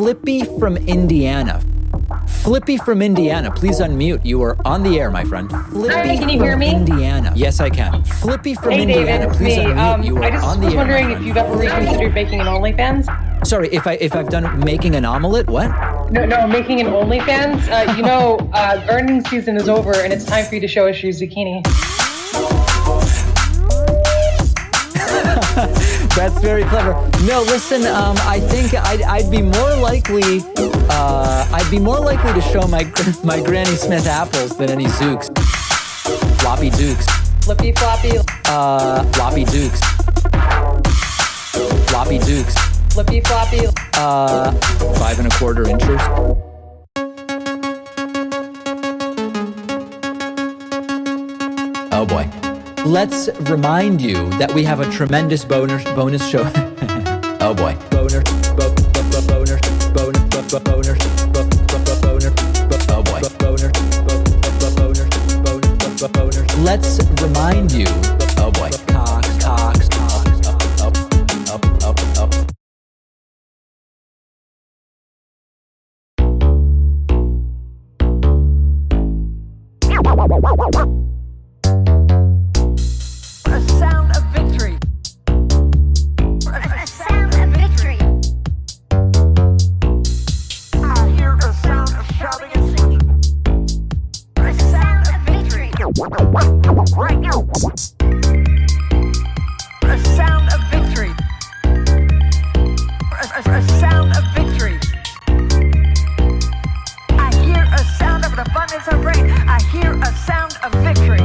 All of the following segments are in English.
Flippy from Indiana. Flippy from Indiana, please unmute. You are on the air, my friend. Flippy Hi, can you from hear me? Indiana. Yes, I can. Flippy from Hey, Indiana, David, it's please me. unmute. You are I just on the was air, my wondering if friend. you've ever reconsidered making an OnlyFans. Sorry, if I've done making an omelet, what? No, making an OnlyFans. Earnings season is over, and it's time for you to show us your zucchini. That's very clever. No, listen. I think I'd be more likely. I'd be more likely to show my Granny Smith apples than any Zooks. Floppy Dukes. Flippy floppy. Floppy Dukes. Floppy Dukes. Flippy floppy. 5 1/4 inches. Oh boy. Let's remind you that we have a tremendous bonus show. Oh boy. Boner. Oh boy. Boner. Let's remind you. Oh boy. Cox. Up. A sound of victory. A sound of victory. I hear a sound of shouting and singing. A sound of victory. Right now. A sound of victory. A sound of victory. I hear a sound of an abundance of rain. I hear a sound of victory.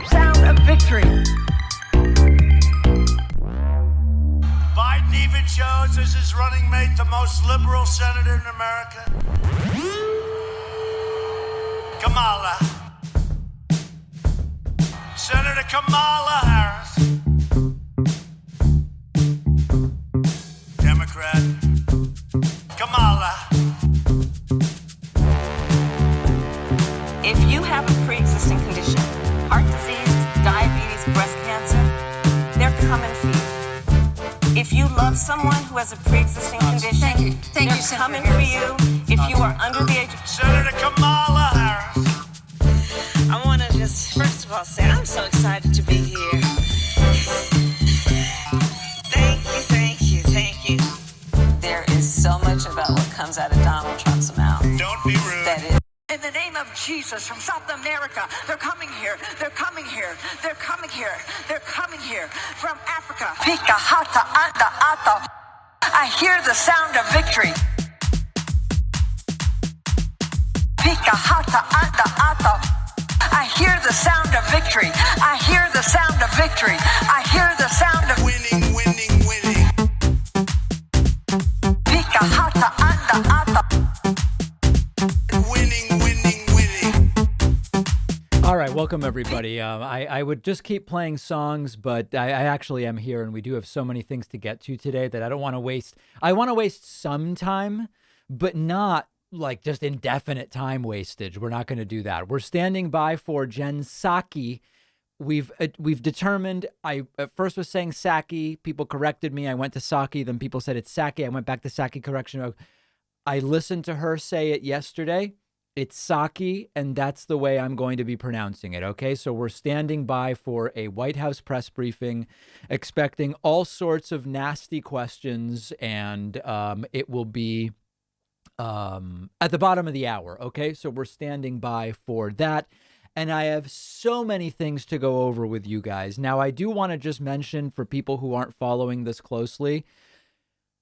Sound of victory. Biden even shows as his running mate the most liberal senator in America. Kamala. Senator Kamala Harris. Democrat. Kamala. If you have a pre-existing condition, heart disease, diabetes, breast cancer, they're coming for you. If you love someone who has a pre-existing condition, they're coming for you. If you are under the age of... Senator Kamala Harris. I want to just, first of all, say I'm so excited to be here. Thank you. There is so much about what comes out of Donald Trump's mouth. Don't be rude. That is... In the name of Jesus, from South America, they're coming here. They're coming here. They're coming here. They're coming here. From Africa. Pika hata anda ato. I hear the sound of victory. Pika hata anda ato. I hear the sound of victory. I hear the sound of victory. I hear the sound of Winning. Pika hata anda ato. Winning. All right, welcome everybody. I would just keep playing songs, but I actually am here, and we do have so many things to get to today that I don't want to waste. I want to waste some time, but not like just indefinite time wastage. We're not going to do that. We're standing by for Jen Psaki. We've determined. I at first was saying Psaki. People corrected me. I went to Psaki. Then people said it's Psaki. I went back to Psaki correction. I listened to her say it yesterday. It's Psaki, and that's the way I'm going to be pronouncing it, okay? So we're standing by for a White House press briefing, expecting all sorts of nasty questions, and it will be at the bottom of the hour, okay? So we're standing by for that, and I have so many things to go over with you guys. Now, I do want to just mention for people who aren't following this closely,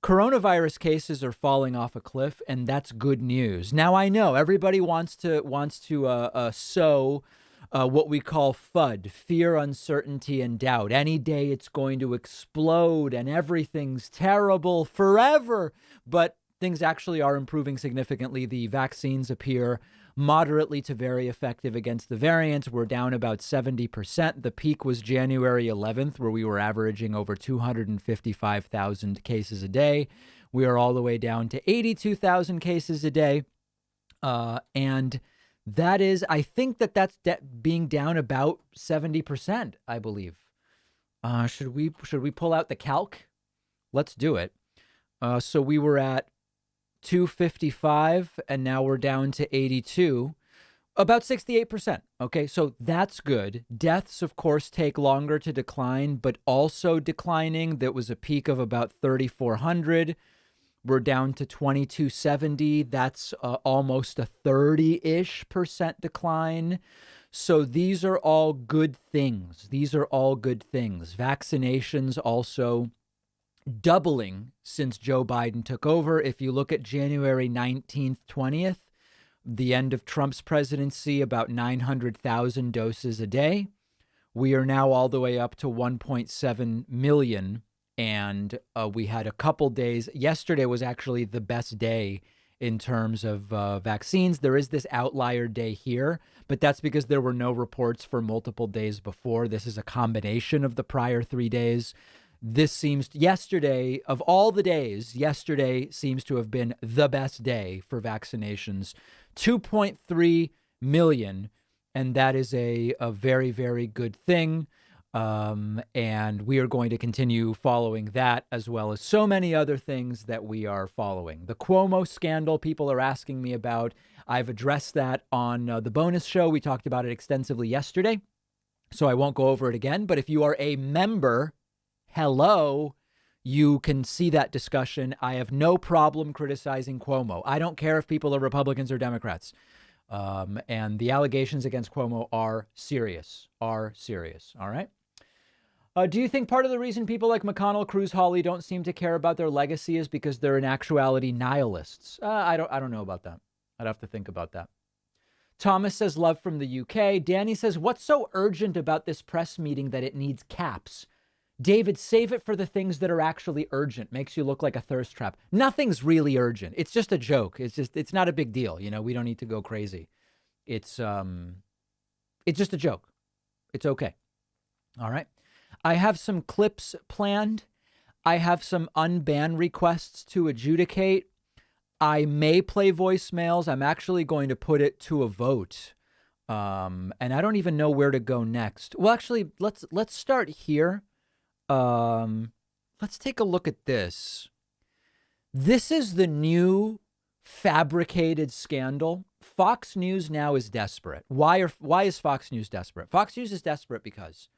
coronavirus cases are falling off a cliff, and that's good news. Now, I know everybody wants to sow what we call FUD, fear, uncertainty, and doubt. Any day it's going to explode and everything's terrible forever. But things actually are improving significantly. The vaccines appear moderately to very effective against the variant. We're down about 70%. The peak was January 11th, where we were averaging over 255,000 cases a day. We are all the way down to 82,000 cases a day. And that is, I think that's being down about 70%, I believe. Should we pull out the calc? Let's do it. So we were at 255 and now we're down to 82, about 68%. Okay, so that's good. Deaths, of course, take longer to decline, but also declining. That was a peak of about 3,400. We're down to 2,270. That's almost a 30-ish% decline. So these are all good things. These are all good things. Vaccinations also doubling since Joe Biden took over. If you look at January 19th, 20th, the end of Trump's presidency, about 900,000 doses a day. We are now all the way up to 1.7 million. And we had a couple days. Yesterday was actually the best day in terms of vaccines. There is this outlier day here, but that's because there were no reports for multiple days before. This is a combination of the prior 3 days. This seems, yesterday, of all the days, yesterday seems to have been the best day for vaccinations. 2.3 million, and that is a very, very good thing. And we are going to continue following that, as well as so many other things that we are following. The Cuomo scandal, people are asking me about. I've addressed that on the bonus show. We talked about it extensively yesterday, so I won't go over it again. But if you are a member, hello, you can see that discussion. I have no problem criticizing Cuomo. I don't care if people are Republicans or Democrats. And the allegations against Cuomo are serious. All right. Do you think part of the reason people like McConnell, Cruz, Hawley don't seem to care about their legacy is because they're in actuality nihilists? I don't know about that. I'd have to think about that. Thomas says love from the UK. Danny says, what's so urgent about this press meeting that it needs caps? David, save it for the things that are actually urgent. Makes you look like a thirst trap. Nothing's really urgent. It's just a joke. It's not a big deal. You know, we don't need to go crazy. It's just a joke. It's okay. All right. I have some clips planned. I have some unban requests to adjudicate. I may play voicemails. I'm actually going to put it to a vote. And I don't even know where to go next. Well, actually, let's start here. Let's take a look at this. This is the new fabricated scandal. Fox News now is desperate. Why is Fox News desperate? Fox News is desperate because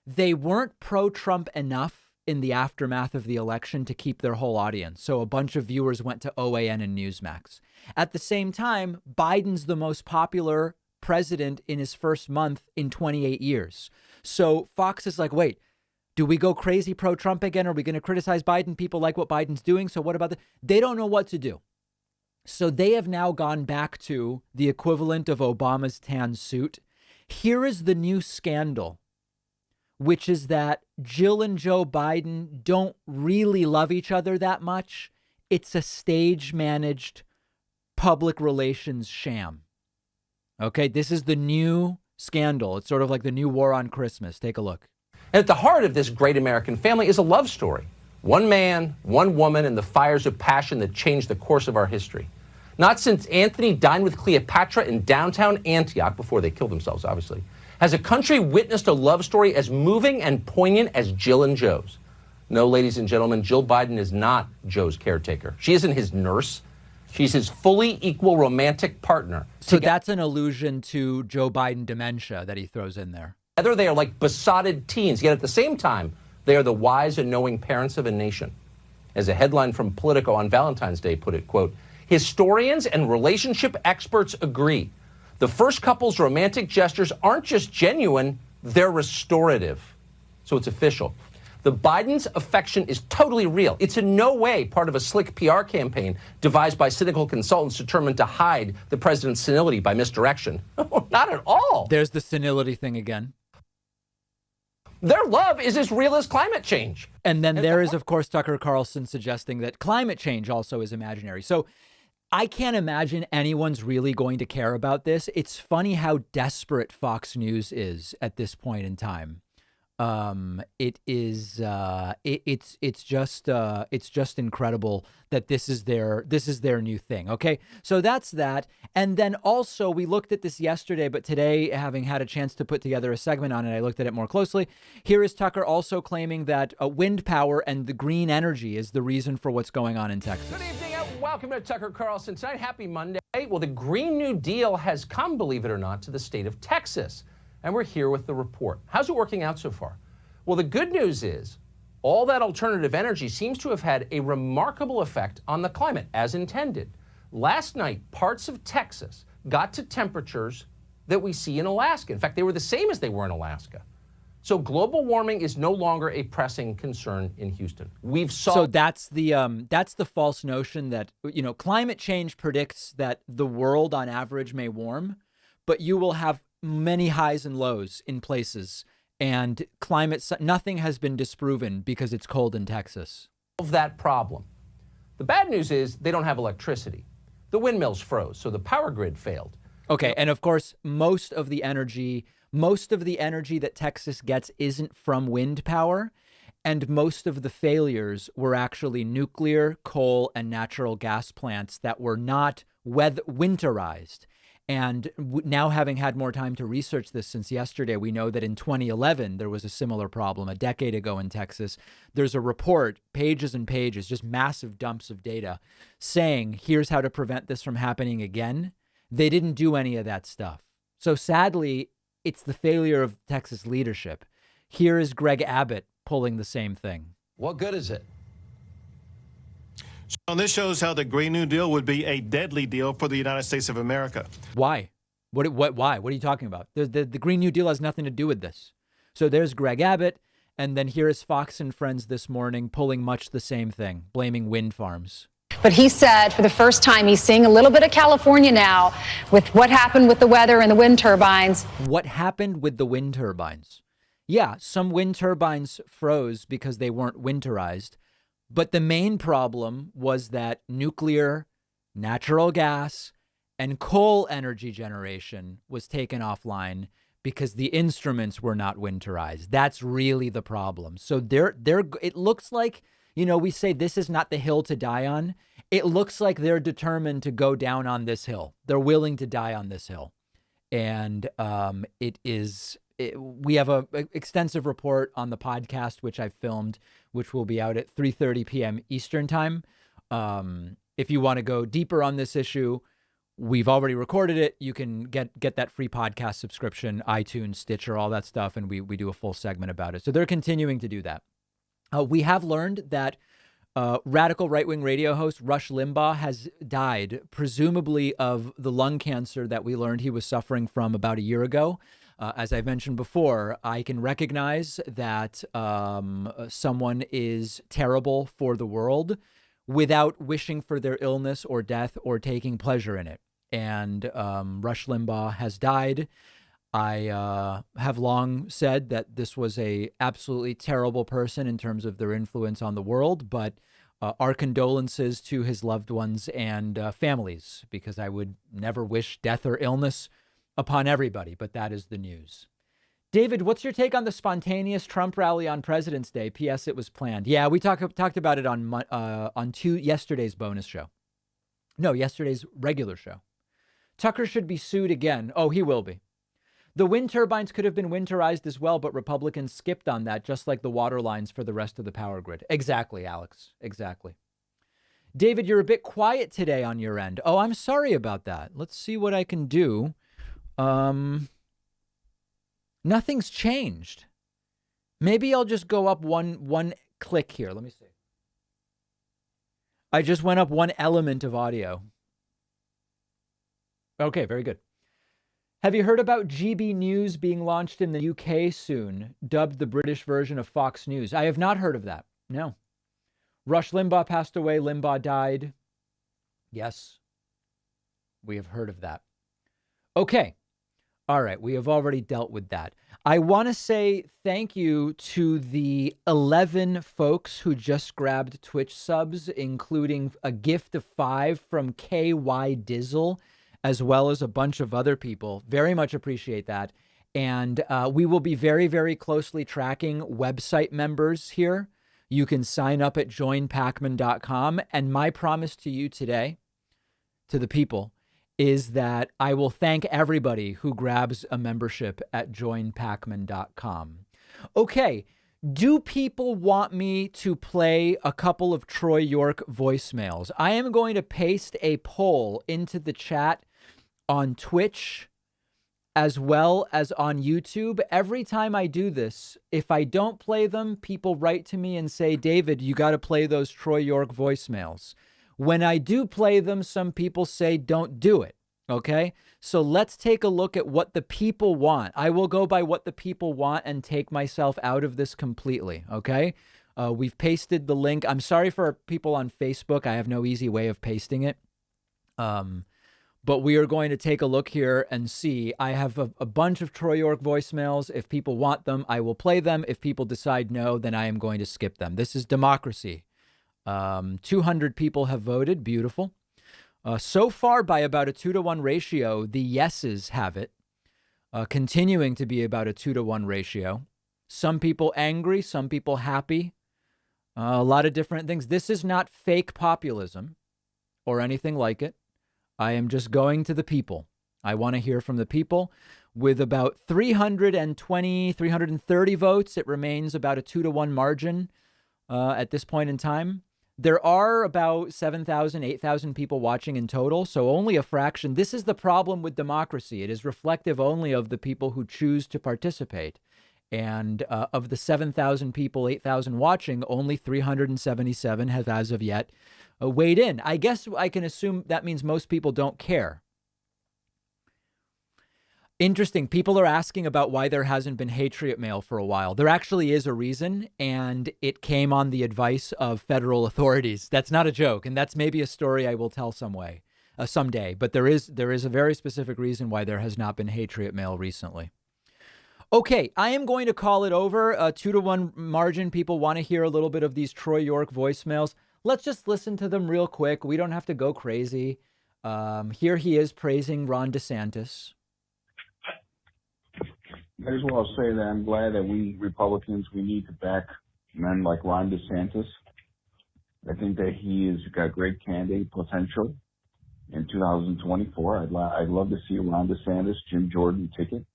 they weren't pro-Trump enough in the aftermath of the election to keep their whole audience. So a bunch of viewers went to OAN and Newsmax. At the same time, Biden's the most popular president in his first month in 28 years. So Fox is like, wait, do we go crazy pro-Trump again? Are we going to criticize Biden? People like what Biden's doing. So what about that? They don't know what to do. So they have now gone back to the equivalent of Obama's tan suit. Here is the new scandal, which is that Jill and Joe Biden don't really love each other that much. It's a stage-managed public relations sham. Okay, this is the new scandal. It's sort of like the new war on Christmas. Take a look. And at the heart of this great American family is a love story. One man, one woman, and the fires of passion that changed the course of our history. Not since Anthony dined with Cleopatra in downtown Antioch, before they killed themselves, obviously, has a country witnessed a love story as moving and poignant as Jill and Joe's. No, ladies and gentlemen, Jill Biden is not Joe's caretaker. She isn't his nurse. She's his fully equal romantic partner. So that's an allusion to Joe Biden dementia that he throws in there. Together, they are like besotted teens, yet at the same time, they are the wise and knowing parents of a nation. As a headline from Politico on Valentine's Day put it, quote, historians and relationship experts agree. The first couple's romantic gestures aren't just genuine, they're restorative. So it's official. The Biden's affection is totally real. It's in no way part of a slick PR campaign devised by cynical consultants determined to hide the president's senility by misdirection. Not at all. There's the senility thing again. Their love is as real as climate change. And then there is, of course, Tucker Carlson suggesting that climate change also is imaginary. So I can't imagine anyone's really going to care about this. It's funny how desperate Fox News is at this point in time. It's just incredible that this is their new thing. Okay, so that's that. And then also we looked at this yesterday, but today, having had a chance to put together a segment on it, I looked at it more closely. Here is Tucker also claiming that wind power and the green energy is the reason for what's going on in Texas. Good evening and welcome to Tucker Carlson tonight. Happy Monday. Well, the Green New Deal has come, believe it or not, to the state of Texas. And we're here with the report. How's it working out so far? Well, the good news is all that alternative energy seems to have had a remarkable effect on the climate, as intended. Last night, parts of Texas got to temperatures that we see in Alaska. In fact, they were the same as they were in Alaska. So global warming is no longer a pressing concern in Houston. So that's the false notion that, climate change predicts that the world on average may warm, but you will have many highs and lows in places. And nothing has been disproven because it's cold in Texas. Of that problem. The bad news is they don't have electricity. The windmills froze, so the power grid failed. Okay, and of course, most of the energy that Texas gets isn't from wind power, and most of the failures were actually nuclear, coal, and natural gas plants that were not winterized. And now, having had more time to research this since yesterday, we know that in 2011, there was a similar problem a decade ago in Texas. There's a report, pages and pages, just massive dumps of data saying, here's how to prevent this from happening again. They didn't do any of that stuff. So sadly, it's the failure of Texas leadership. Here is Greg Abbott pulling the same thing. What good is it? So this shows how the Green New Deal would be a deadly deal for the United States of America. Why? Why? What are you talking about? The Green New Deal has nothing to do with this. So there's Greg Abbott, and then here is Fox and Friends this morning pulling much the same thing, blaming wind farms. But he said for the first time he's seeing a little bit of California now with what happened with the weather and the wind turbines. What happened with the wind turbines? Yeah, some wind turbines froze because they weren't winterized. But the main problem was that nuclear, natural gas, and coal energy generation was taken offline because the instruments were not winterized. That's really the problem. So it looks like, we say this is not the hill to die on. It looks like they're determined to go down on this hill. They're willing to die on this hill. And we have an extensive report on the podcast, which I filmed, which will be out at 3:30 p.m. Eastern time. If you want to go deeper on this issue, we've already recorded it. You can get that free podcast subscription, iTunes, Stitcher, all that stuff. And we do a full segment about it. So they're continuing to do that. We have learned that radical right-wing radio host Rush Limbaugh has died, presumably of the lung cancer that we learned he was suffering from about a year ago. As I've mentioned before, I can recognize that someone is terrible for the world without wishing for their illness or death or taking pleasure in it. And Rush Limbaugh has died. I have long said that this was a absolutely terrible person in terms of their influence on the world, but our condolences to his loved ones and families, because I would never wish death or illness upon everybody, but that is the news. David, what's your take on the spontaneous Trump rally on President's Day? P.S. It was planned. Yeah, we talked about it on yesterday's bonus show. No, yesterday's regular show. Tucker should be sued again. Oh, he will be. The wind turbines could have been winterized as well, but Republicans skipped on that, just like the water lines for the rest of the power grid. Exactly, Alex. Exactly. David, you're a bit quiet today on your end. Oh, I'm sorry about that. Let's see what I can do. Nothing's changed. Maybe I'll just go up one click here. Let me see. I just went up one element of audio. Okay, very good. Have you heard about GB News being launched in the UK soon, dubbed the British version of Fox News? I have not heard of that. No. Rush Limbaugh passed away. Limbaugh died. Yes, we have heard of that. Okay. All right. We have already dealt with that. I want to say thank you to the 11 folks who just grabbed Twitch subs, including a gift of 5 from KY Dizzle, as well as a bunch of other people. Very much appreciate that. And we will be very, very closely tracking website members here. You can sign up at joinpacman.com. And my promise to you today, to the people, is that I will thank everybody who grabs a membership at joinpacman.com. Okay, do people want me to play a couple of Troy York voicemails? I am going to paste a poll into the chat on Twitch as well as on YouTube. Every time I do this, if I don't play them, people write to me and say, David, you got to play those Troy York voicemails. When I do play them, some people say, don't do it. Okay, so let's take a look at what the people want. I will go by what the people want and take myself out of this completely. Okay, we've pasted the link. I'm sorry for people on Facebook. I have no easy way of pasting it. But we are going to take a look here and see. I have a bunch of Troy York voicemails. If people want them, I will play them. If people decide no, then I am going to skip them. This is democracy. 200 people have voted. Beautiful. So far, by about a 2-to-1 ratio, the yeses have it, continuing to be about a 2-to-1 ratio. Some people angry, some people happy, a lot of different things. This is not fake populism or anything like it. I am just going to the people. I want to hear from the people. With about 320, 330 votes, it remains about a 2-to-1 margin at this point in time. There are about 7,000, 8,000 people watching in total, so only a fraction. This is the problem with democracy. It is reflective only of the people who choose to participate. And of the 7,000 people, 8,000 watching, only 377 have as of yet weighed in. I guess I can assume that means most people don't care. Interesting. People are asking about why there hasn't been Patriot mail for a while. There actually is a reason, and it came on the advice of federal authorities. That's not a joke, and that's maybe a story I will tell someday. But there is a very specific reason why there has not been Patriot mail recently. Okay, I am going to call it over. A 2-to-1 margin. People want to hear a little bit of these Troy York voicemails. Let's just listen to them real quick. We don't have to go crazy. Here he is praising Ron DeSantis. May as well say that I'm glad that we Republicans, we need to back men like Ron DeSantis. I think that he has got great candidate potential in 2024. I'd love to see Ron DeSantis, Jim Jordan ticket.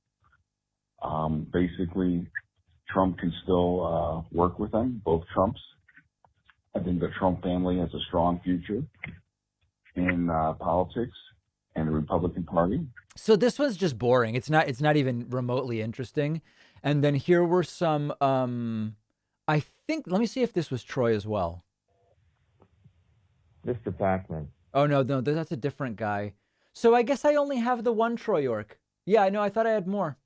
Basically, Trump can still work with them, both Trumps. I think the Trump family has a strong future in politics and the Republican Party. So this was just boring. It's not even remotely interesting. And then here were some, I think, let me see if this was Troy as well. Mr. Pacman. Oh, no, that's a different guy. So I guess I only have the one Troy York. Yeah, I know. I thought I had more.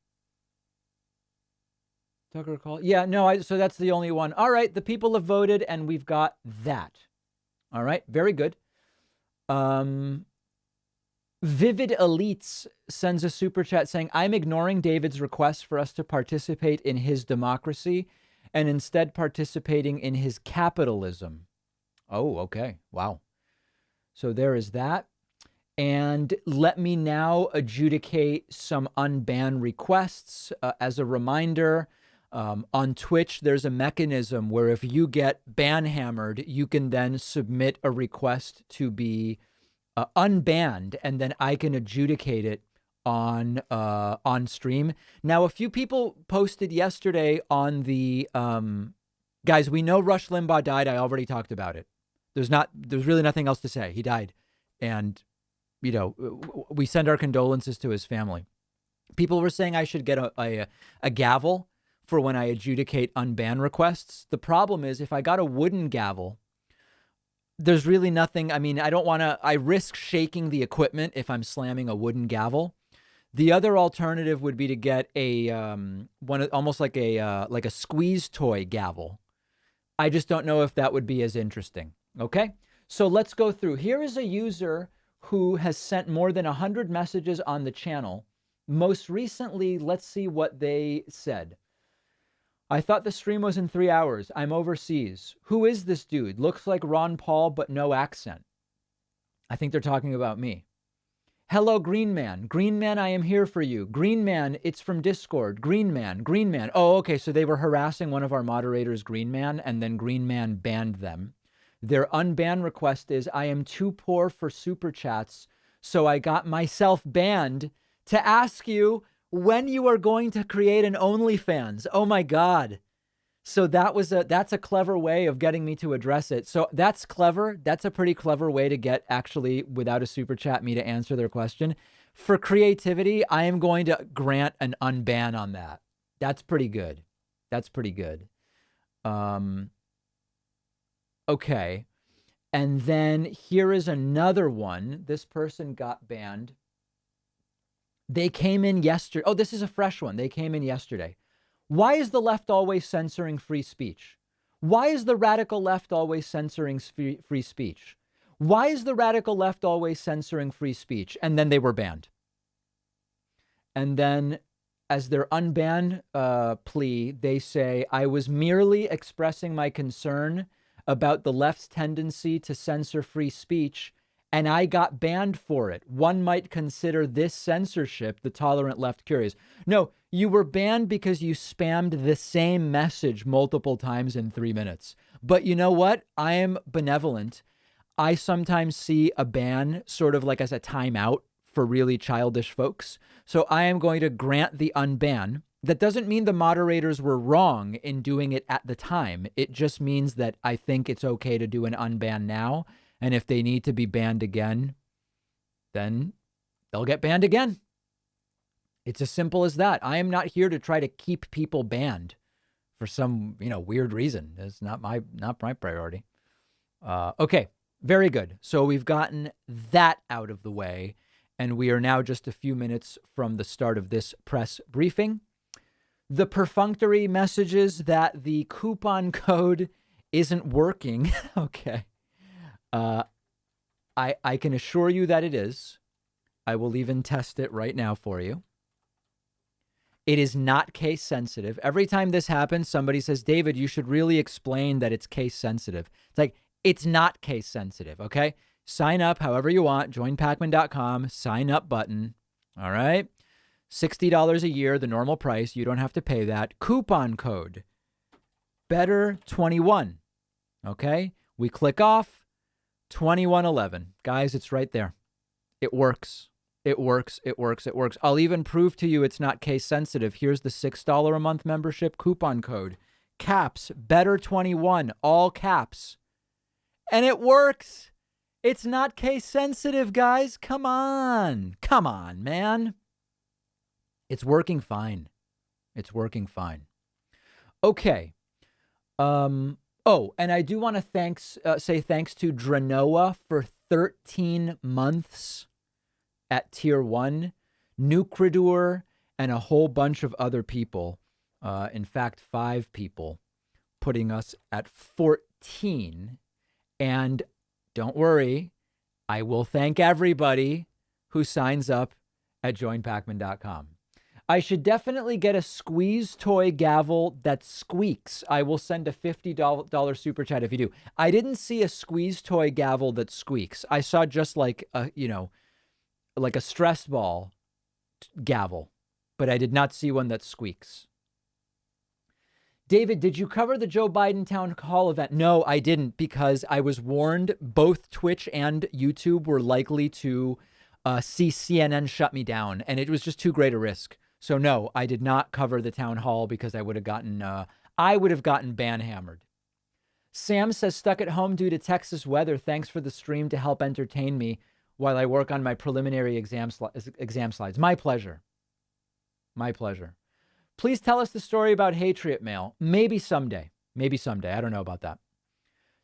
Tucker call. Yeah, no, so that's the only one. All right. The people have voted and we've got that. All right. Very good. Vivid Elites sends a super chat saying, I'm ignoring David's request for us to participate in his democracy and instead participating in his capitalism. Oh, okay. Wow. So there is that. And let me now adjudicate some unban requests. As a reminder, on Twitch, there's a mechanism where if you get ban hammered, you can then submit a request to be unbanned, and then I can adjudicate it on stream. Now, a few people posted yesterday on the guys. We know Rush Limbaugh died. I already talked about it. There's really nothing else to say. He died, and we send our condolences to his family. People were saying I should get a gavel for when I adjudicate unban requests. The problem is if I got a wooden gavel, there's really nothing. I mean, I risk shaking the equipment if I'm slamming a wooden gavel. The other alternative would be to get a almost like a squeeze toy gavel. I just don't know if that would be as interesting. Okay, so let's go through. Here is a user who has sent more than 100 messages on the channel. Most recently, let's see what they said. I thought the stream was in 3 hours. I'm overseas. Who is this dude? Looks like Ron Paul, but no accent. I think they're talking about me. Hello, Green Man. Green Man, I am here for you. Green Man, it's from Discord. Green Man, Green Man. Oh, okay. So they were harassing one of our moderators, Green Man, and then Green Man banned them. Their unban request is, I am too poor for super chats, so I got myself banned to ask you when you are going to create an OnlyFans. Oh my God. So that's a clever way of getting me to address it. So that's clever. That's a pretty clever way to get actually, without a super chat, me to answer their question. For creativity, I am going to grant an unban on that. That's pretty good. That's pretty good. Okay. And then here is another one. This person got banned. They came in yesterday. Oh, this is a fresh one. They came in yesterday. Why is the left always censoring free speech? Why is the radical left always censoring free speech? Why is the radical left always censoring free speech? And then they were banned. And then as their unban plea, they say, I was merely expressing my concern about the left's tendency to censor free speech, and I got banned for it. One might consider this censorship, the tolerant left curious. No, you were banned because you spammed the same message multiple times in 3 minutes. But you know what? I am benevolent. I sometimes see a ban sort of like as a timeout for really childish folks. So I am going to grant the unban. That doesn't mean the moderators were wrong in doing it at the time. It just means that I think it's okay to do an unban now. And if they need to be banned again, then they'll get banned again. It's as simple as that. I am not here to try to keep people banned for some, weird reason. That's not my priority. Okay, very good. So we've gotten that out of the way, and we are now just a few minutes from the start of this press briefing. The perfunctory messages that the coupon code isn't working. Okay. I can assure you that it is. I will even test it right now for you. It is not case sensitive. Every time this happens, somebody says, David, you should really explain that it's case sensitive. It's like, it's not case sensitive. Okay. Sign up however you want. Joinpacman.com, sign up button. All right. $60 a year, the normal price. You don't have to pay that. Coupon code better21. Okay. We click off. 2111. Guys, it's right there. It works. It works. It works. It works. I'll even prove to you it's not case sensitive. Here's the $6 a month membership coupon code. Caps, better21, all caps. And it works. It's not case sensitive, guys. Come on. Come on, man. It's working fine. It's working fine. Okay. Oh, and I do want to say thanks to Dranoa for 13 months at tier 1, Nucridor, and a whole bunch of other people. In fact, 5 people, putting us at 14. And don't worry, I will thank everybody who signs up at joinpacman.com. I should definitely get a squeeze toy gavel that squeaks. I will send a $50 super chat if you do. I didn't see a squeeze toy gavel that squeaks. I saw just like a, like a stress ball gavel, but I did not see one that squeaks. David, did you cover the Joe Biden town hall event? No, I didn't, because I was warned both Twitch and YouTube were likely to see CNN shut me down, and it was just too great a risk. So no, I did not cover the town hall because I would have gotten ban hammered. Sam says, stuck at home due to Texas weather. Thanks for the stream to help entertain me while I work on my preliminary exam slides. My pleasure. My pleasure. Please tell us the story about Patriot Mail. Maybe someday. Maybe someday. I don't know about that.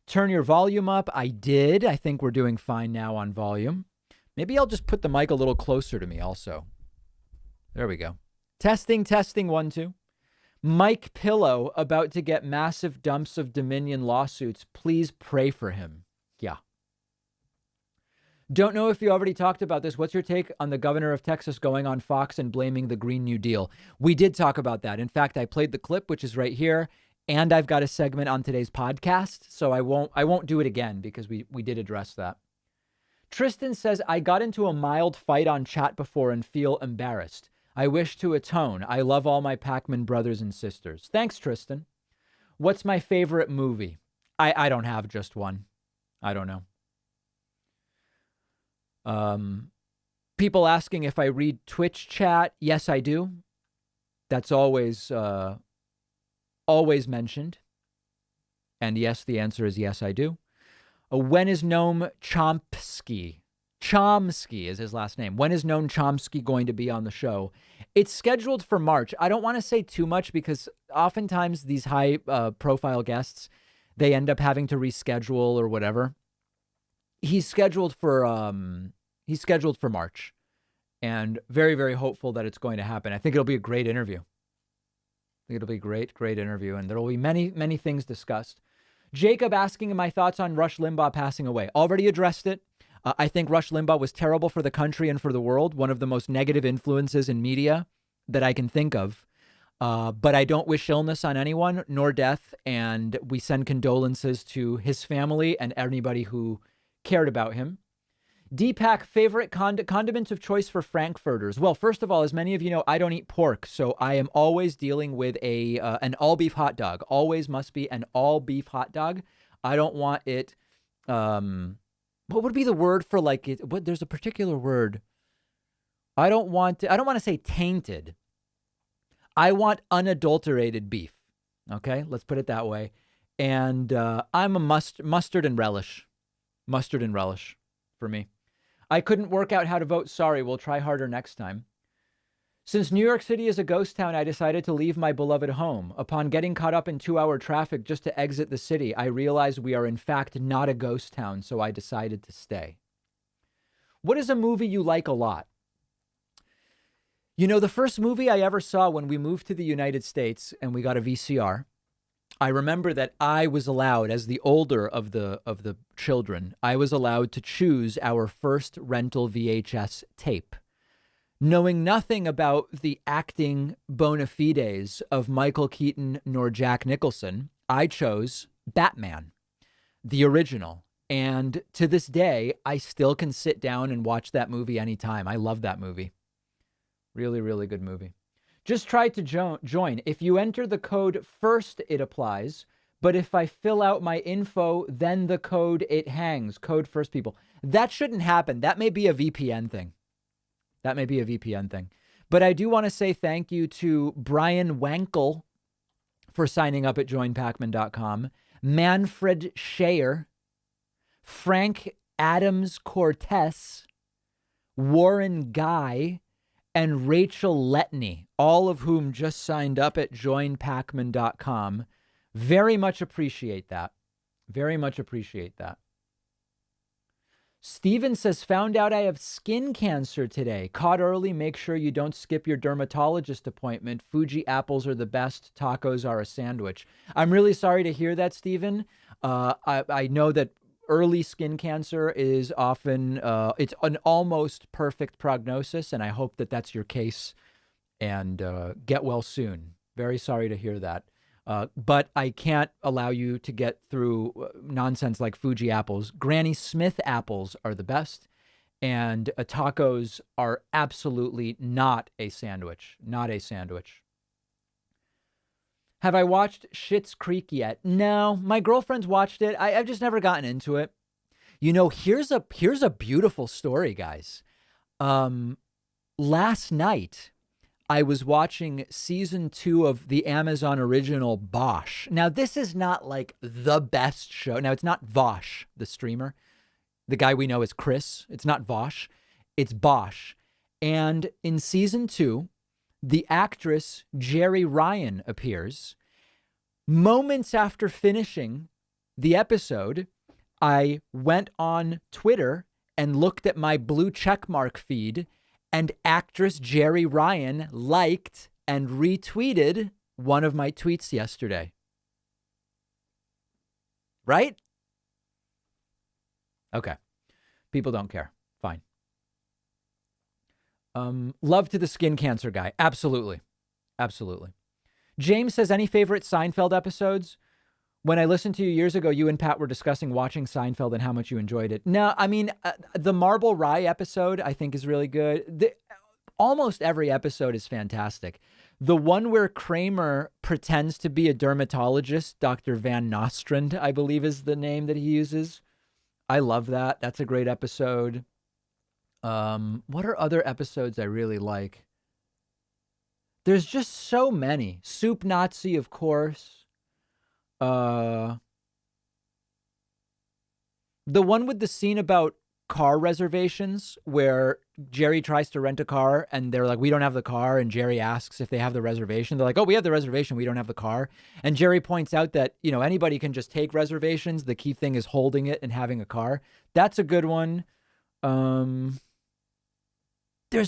Turn your volume up. I did. I think we're doing fine now on volume. Maybe I'll just put the mic a little closer to me also. There we go. Testing, 1, 2. Mike Pillow about to get massive dumps of Dominion lawsuits. Please pray for him. Yeah. Don't know if you already talked about this. What's your take on the governor of Texas going on Fox and blaming the Green New Deal? We did talk about that. In fact, I played the clip, which is right here, and I've got a segment on today's podcast, so I won't do it again because we did address that. Tristan says, I got into a mild fight on chat before and feel embarrassed. I wish to atone. I love all my Pac-Man brothers and sisters. Thanks, Tristan. What's my favorite movie? I don't have just one. I don't know. People asking if I read Twitch chat. Yes, I do. That's always mentioned. And yes, the answer is yes, I do. When is Noam Chomsky? Chomsky is his last name. When is Noam Chomsky going to be on the show? It's scheduled for March. I don't want to say too much because oftentimes these high profile guests, they end up having to reschedule or whatever. He's scheduled for March, and very, very hopeful that it's going to happen. I think it'll be a great interview. I think it'll be a great interview, and there will be many, many things discussed. Jacob asking my thoughts on Rush Limbaugh passing away. Already addressed it. I think Rush Limbaugh was terrible for the country and for the world. One of the most negative influences in media that I can think of. But I don't wish illness on anyone, nor death. And we send condolences to his family and anybody who cared about him. Deepak, favorite condiments of choice for Frankfurters. Well, first of all, as many of you know, I don't eat pork, so I am always dealing with an all-beef hot dog. Always must be an all-beef hot dog. I don't want it. What would be the word for like it? What? There's a particular word. I don't want to say tainted. I want unadulterated beef. Okay, let's put it that way. And I'm a mustard and relish. Mustard and relish for me. I couldn't work out how to vote. Sorry, we'll try harder next time. Since New York City is a ghost town, I decided to leave my beloved home. Upon getting caught up in 2-hour traffic just to exit the city, I realized we are in fact not a ghost town, so I decided to stay. What is a movie you like a lot? You know, the first movie I ever saw when we moved to the United States and we got a VCR, I remember that I was allowed, as the older of the children, I was allowed to choose our first rental VHS tape. Knowing nothing about the acting bona fides of Michael Keaton nor Jack Nicholson, I chose Batman, the original. And to this day, I still can sit down and watch that movie anytime. I love that movie. Really, really good movie. Just try to join. If you enter the code first, it applies. But if I fill out my info, then the code, it hangs. Code first, people. That shouldn't happen. That may be a VPN thing. But I do want to say thank you to Brian Wankel for signing up at joinpacman.com. Manfred Shayer, Frank Adams Cortez, Warren Guy, and Rachel Letney, all of whom just signed up at joinpacman.com. Very much appreciate that. Very much appreciate that. Steven says, found out I have skin cancer today. Caught early. Make sure you don't skip your dermatologist appointment. Fuji apples are the best. Tacos are a sandwich. I'm really sorry to hear that, Steven. I know that early skin cancer is often, it's an almost perfect prognosis, and I hope that that's your case, and get well soon. Very sorry to hear that. But I can't allow you to get through nonsense like Fuji apples. Granny Smith apples are the best, and tacos are absolutely not a sandwich. Not a sandwich. Have I watched Schitt's Creek yet? No, my girlfriend's watched it. I've just never gotten into it. You know, here's a beautiful story, guys. Last night, I was watching season 2 of the Amazon original Bosch. Now, this is not like the best show. Now, it's not Vosh, the streamer. The guy we know is Chris. It's not Vosh. It's Bosch. And in season 2, the actress Jerry Ryan appears. Moments after finishing the episode, I went on Twitter and looked at my blue checkmark feed, and actress Jerry Ryan liked and retweeted one of my tweets yesterday. Right? Okay. People don't care. Fine. Love to the skin cancer guy. Absolutely. Absolutely. James says, any favorite Seinfeld episodes? When I listened to you years ago, you and Pat were discussing watching Seinfeld and how much you enjoyed it. No, I mean, the Marble Rye episode, I think, is really good. Almost every episode is fantastic. The one where Kramer pretends to be a dermatologist, Dr. Van Nostrand, I believe is the name that he uses. I love that. That's a great episode. What are other episodes I really like? There's just so many. Soup Nazi, of course. The one with the scene about car reservations where Jerry tries to rent a car and they're like, we don't have the car. And Jerry asks if they have the reservation. They're like, oh, we have the reservation. We don't have the car. And Jerry points out that, you know, anybody can just take reservations. The key thing is holding it and having a car. That's a good one. There's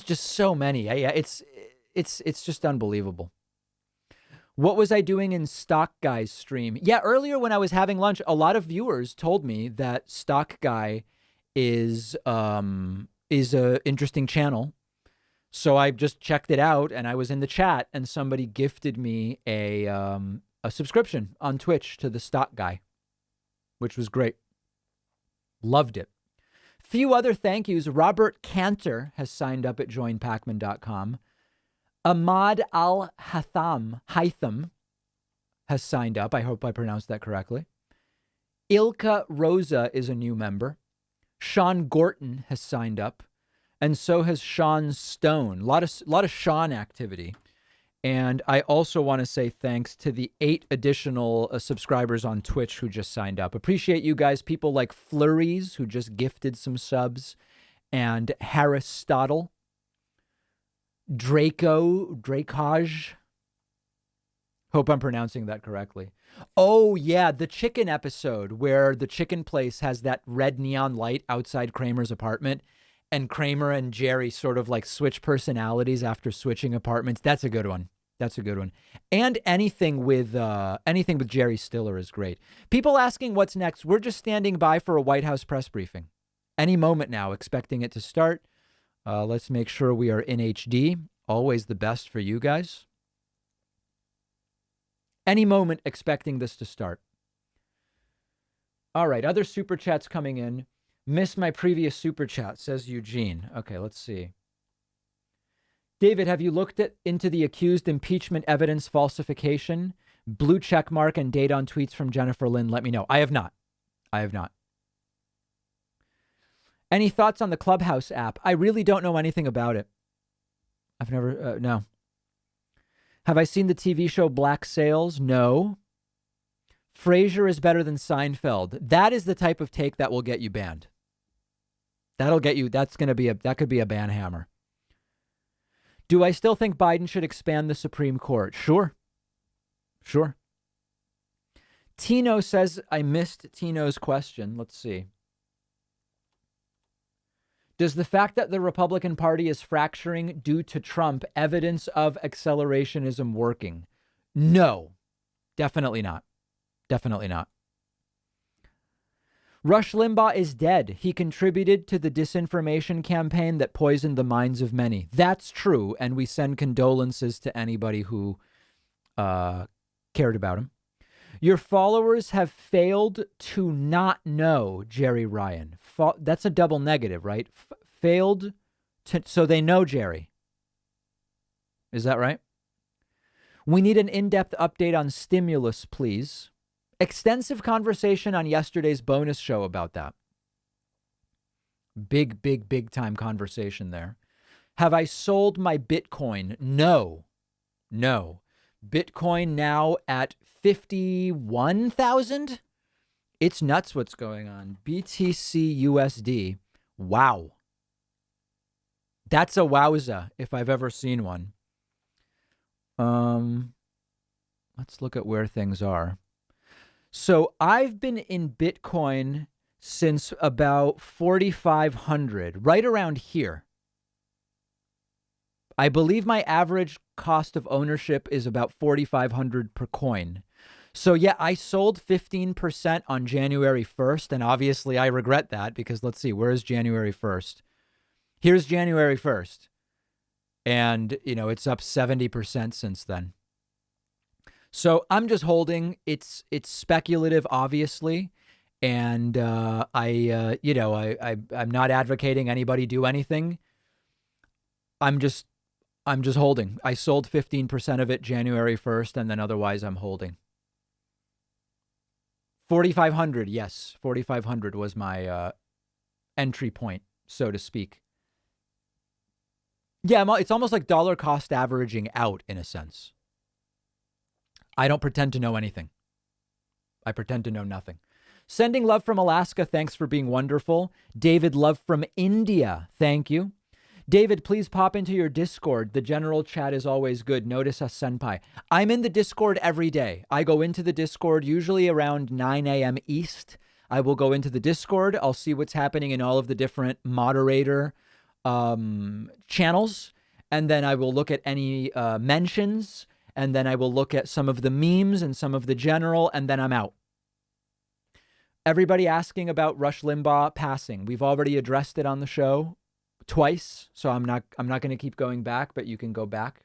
just so many. Yeah, it's just unbelievable. What was I doing in Stock Guy's stream? Yeah, earlier when I was having lunch, a lot of viewers told me that Stock Guy is a interesting channel. So I just checked it out and I was in the chat and somebody gifted me a subscription on Twitch to the Stock Guy, which was great. Loved it. Few other thank yous. Robert Cantor has signed up at joinpacman.com. Ahmad Al-Haitham has signed up. I hope I pronounced that correctly. Ilka Rosa is a new member. Sean Gorton has signed up. And so has Sean Stone. A lot of Sean activity. And I also want to say thanks to the 8 additional subscribers on Twitch who just signed up. Appreciate you guys. People like Flurries, who just gifted some subs. And Harris Stottle. Dracage. Hope I'm pronouncing that correctly. Oh, yeah, the chicken episode where the chicken place has that red neon light outside Kramer's apartment and Kramer and Jerry sort of like switch personalities after switching apartments. That's a good one. That's a good one. And anything with Jerry Stiller is great. People asking what's next. We're just standing by for a White House press briefing. Any moment now, expecting it to start. Let's make sure we are in HD. Always the best for you guys. Any moment expecting this to start. All right, other super chats coming in. Missed my previous super chat, says Eugene. Okay, let's see. David, have you looked into the accused impeachment evidence falsification? Blue check mark and date on tweets from Jennifer Lynn. Let me know. I have not. Any thoughts on the Clubhouse app? I really don't know anything about it. I've never, no. Have I seen the TV show Black Sails? No. Frasier is better than Seinfeld. That is the type of take that will get you banned. That could be a ban hammer. Do I still think Biden should expand the Supreme Court? Sure. Tino says, I missed Tino's question. Let's see. Does the fact that the Republican Party is fracturing due to Trump evidence of accelerationism working? No, definitely not. Definitely not. Rush Limbaugh is dead. He contributed to the disinformation campaign that poisoned the minds of many. That's true, and we send condolences to anybody who cared about him. Your followers have failed to not know Jerry Ryan. That's a double negative, right? Failed to, so they know Jerry. Is that right? We need an in-depth update on stimulus, please. Extensive conversation on yesterday's bonus show about that. Big time conversation there. Have I sold my Bitcoin? No. Bitcoin now at 51,000. It's nuts what's going on. BTC USD. Wow. That's a wowza if I've ever seen one. Let's look at where things are. So I've been in Bitcoin since about 4,500, right around here. I believe my average cost of ownership is about 4,500 per coin. So yeah, I sold 15% on January 1st, and obviously I regret that because let's see, where is January 1st? Here's January 1st. And, it's up 70% since then. So I'm just holding. It's speculative, obviously, and I'm not advocating anybody do anything. I'm just holding. I sold 15% of it January 1st, and then otherwise I'm holding. 4,500, yes, 4,500 was my entry point, so to speak. Yeah, it's almost like dollar cost averaging out in a sense. I don't pretend to know anything. I pretend to know nothing. Sending love from Alaska. Thanks for being wonderful. David, love from India. Thank you. David, please pop into your Discord. The general chat is always good. Notice us, senpai. I'm in the Discord every day. I go into the Discord usually around 9 a.m. East. I will go into the Discord. I'll see what's happening in all of the different moderator channels. And then I will look at any mentions. And then I will look at some of the memes and some of the general, and then I'm out. Everybody asking about Rush Limbaugh passing. We've already addressed it on the show twice, so I'm not going to keep going back, but you can go back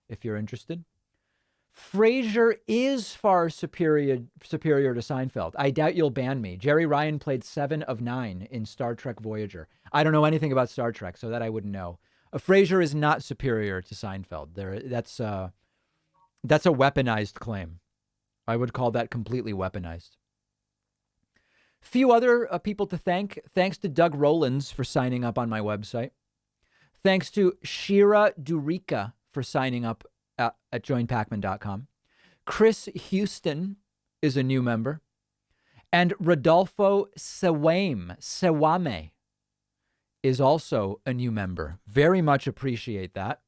if you're interested. Frasier is far superior to Seinfeld. I doubt you'll ban me. Jerry Ryan played 7 of 9 in Star Trek Voyager. I don't know anything about Star Trek, so that I wouldn't know. Frasier is not superior to Seinfeld. That's a weaponized claim. I would call that completely weaponized. Few other people to thank. Thanks to Doug Rollins for signing up on my website. Thanks to Shira Durica for signing up at joinpacman.com. Chris Houston is a new member. And Rodolfo Sewame is also a new member. Very much appreciate that.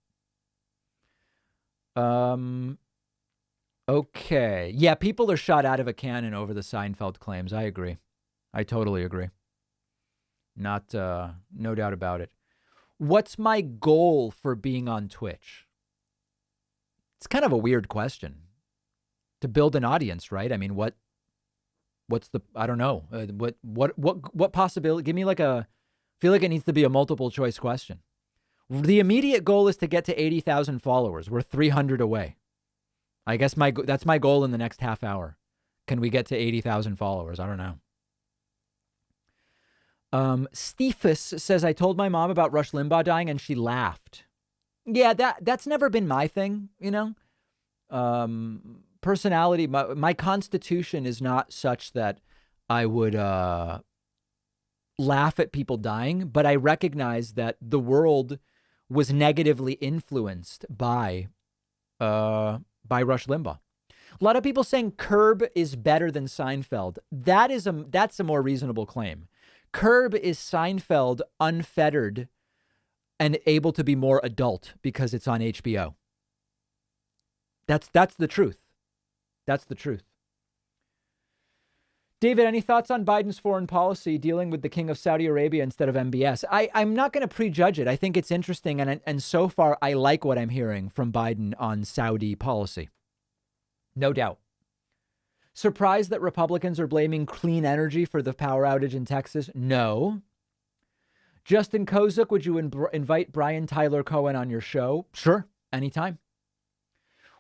Okay. Yeah, people are shot out of a cannon over the Seinfeld claims. I agree. I totally agree. No doubt about it. What's my goal for being on Twitch? It's kind of a weird question. To build an audience, right? I mean, what's the, I don't know. What possibility? Give me I feel like it needs to be a multiple choice question. The immediate goal is to get to 80,000 followers. We're 300 away. I guess that's my goal in the next half hour. Can we get to 80,000 followers? I don't know. Stephus says, I told my mom about Rush Limbaugh dying and she laughed. Yeah, that's never been my thing, you know? Personality, my constitution is not such that I would laugh at people dying, but I recognize that the world was negatively influenced by Rush Limbaugh. A lot of people saying Curb is better than Seinfeld. That's a more reasonable claim. Curb is Seinfeld unfettered and able to be more adult because it's on HBO. That's the truth. That's the truth. David, any thoughts on Biden's foreign policy dealing with the King of Saudi Arabia instead of MBS? I'm not going to prejudge it. I think it's interesting. And so far, I like what I'm hearing from Biden on Saudi policy. No doubt. Surprised that Republicans are blaming clean energy for the power outage in Texas? No. Justin Kozuk, would you invite Brian Tyler Cohen on your show? Sure. Anytime.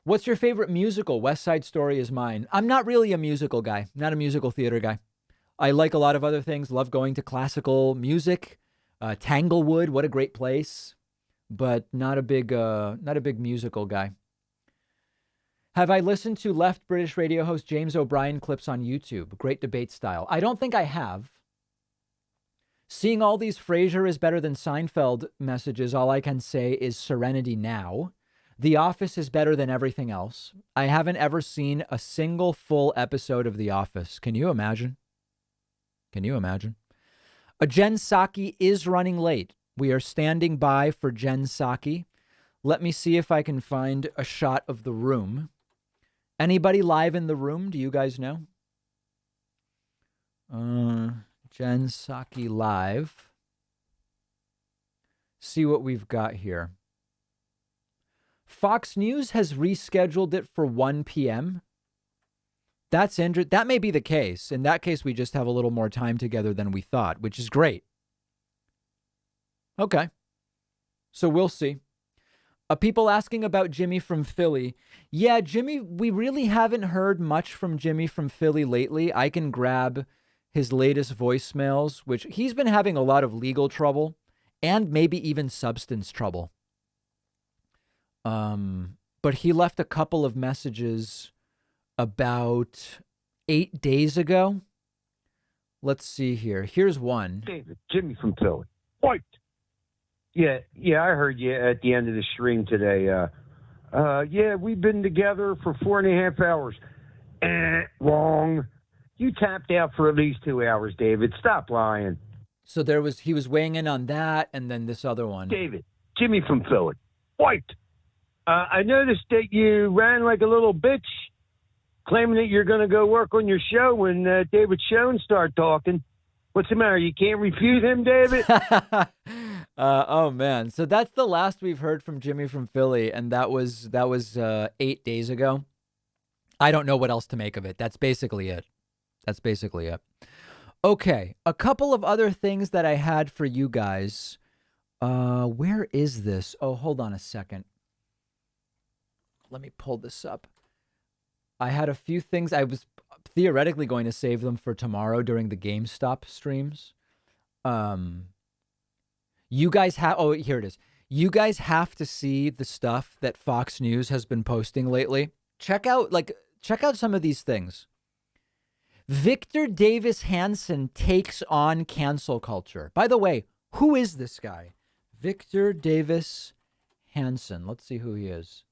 What's your favorite musical? West Side Story is mine. I'm not really a musical guy, not a musical theater guy. I like a lot of other things. Love going to classical music. Tanglewood, what a great place. But not a big musical guy. Have I listened to left British radio host James O'Brien clips on YouTube? Great debate style. I don't think I have. Seeing all these Frasier is better than Seinfeld messages, all I can say is serenity now. The Office is better than everything else. I haven't ever seen a single full episode of The Office. Can you imagine? Can you imagine? A Jen Psaki is running late. We are standing by for Jen Psaki. Let me see if I can find a shot of the room. Anybody live in the room? Do you guys know? Jen Psaki live. See what we've got here. Fox News has rescheduled it for 1 p.m. That's interesting. That may be the case. In that case, we just have a little more time together than we thought, which is great. Okay. So we'll see. People asking about Jimmy from Philly. Yeah, Jimmy, we really haven't heard much from Jimmy from Philly lately. I can grab his latest voicemails, which he's been having a lot of legal trouble and maybe even substance trouble. But he left a couple of messages about 8 days ago. Let's see here. Here's one. David, Jimmy from Philly. What? Yeah, I heard you at the end of the stream today. Yeah, we've been together for 4.5 hours. Wrong. You tapped out for at least 2 hours, David. Stop lying. So he was weighing in on that, and then this other one. David, Jimmy from Philly. What? I noticed that you ran like a little bitch, claiming that you're going to go work on your show when David Schoen start talking. What's the matter? You can't refuse him, David? Oh man. So that's the last we've heard from Jimmy from Philly. And that was 8 days ago. I don't know what else to make of it. That's basically it. Okay. A couple of other things that I had for you guys. Where is this? Oh, hold on a second. Let me pull this up. I had a few things. I was theoretically going to save them for tomorrow during the GameStop streams. You guys have, oh, here it is. You guys have to see the stuff that Fox News has been posting lately. Check out some of these things. Victor Davis Hansen takes on cancel culture. By the way, who is this guy? Victor Davis Hansen. Let's see who he is.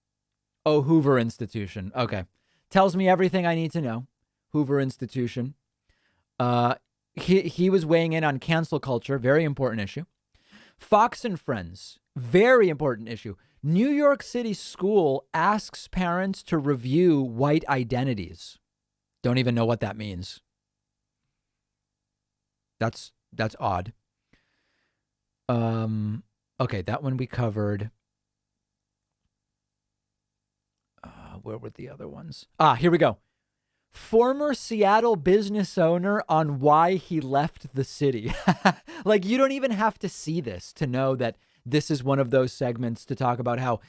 Oh, Hoover Institution. Okay. Tells me everything I need to know. Hoover Institution. He was weighing in on cancel culture. Very important issue. Fox and Friends. Very important issue. New York City school asks parents to review white identities. Don't even know what that means. That's odd. Okay, that one we covered. Where were the other ones? Here we go. Former Seattle business owner on why he left the city. Like, you don't even have to see this to know that this is one of those segments to talk about how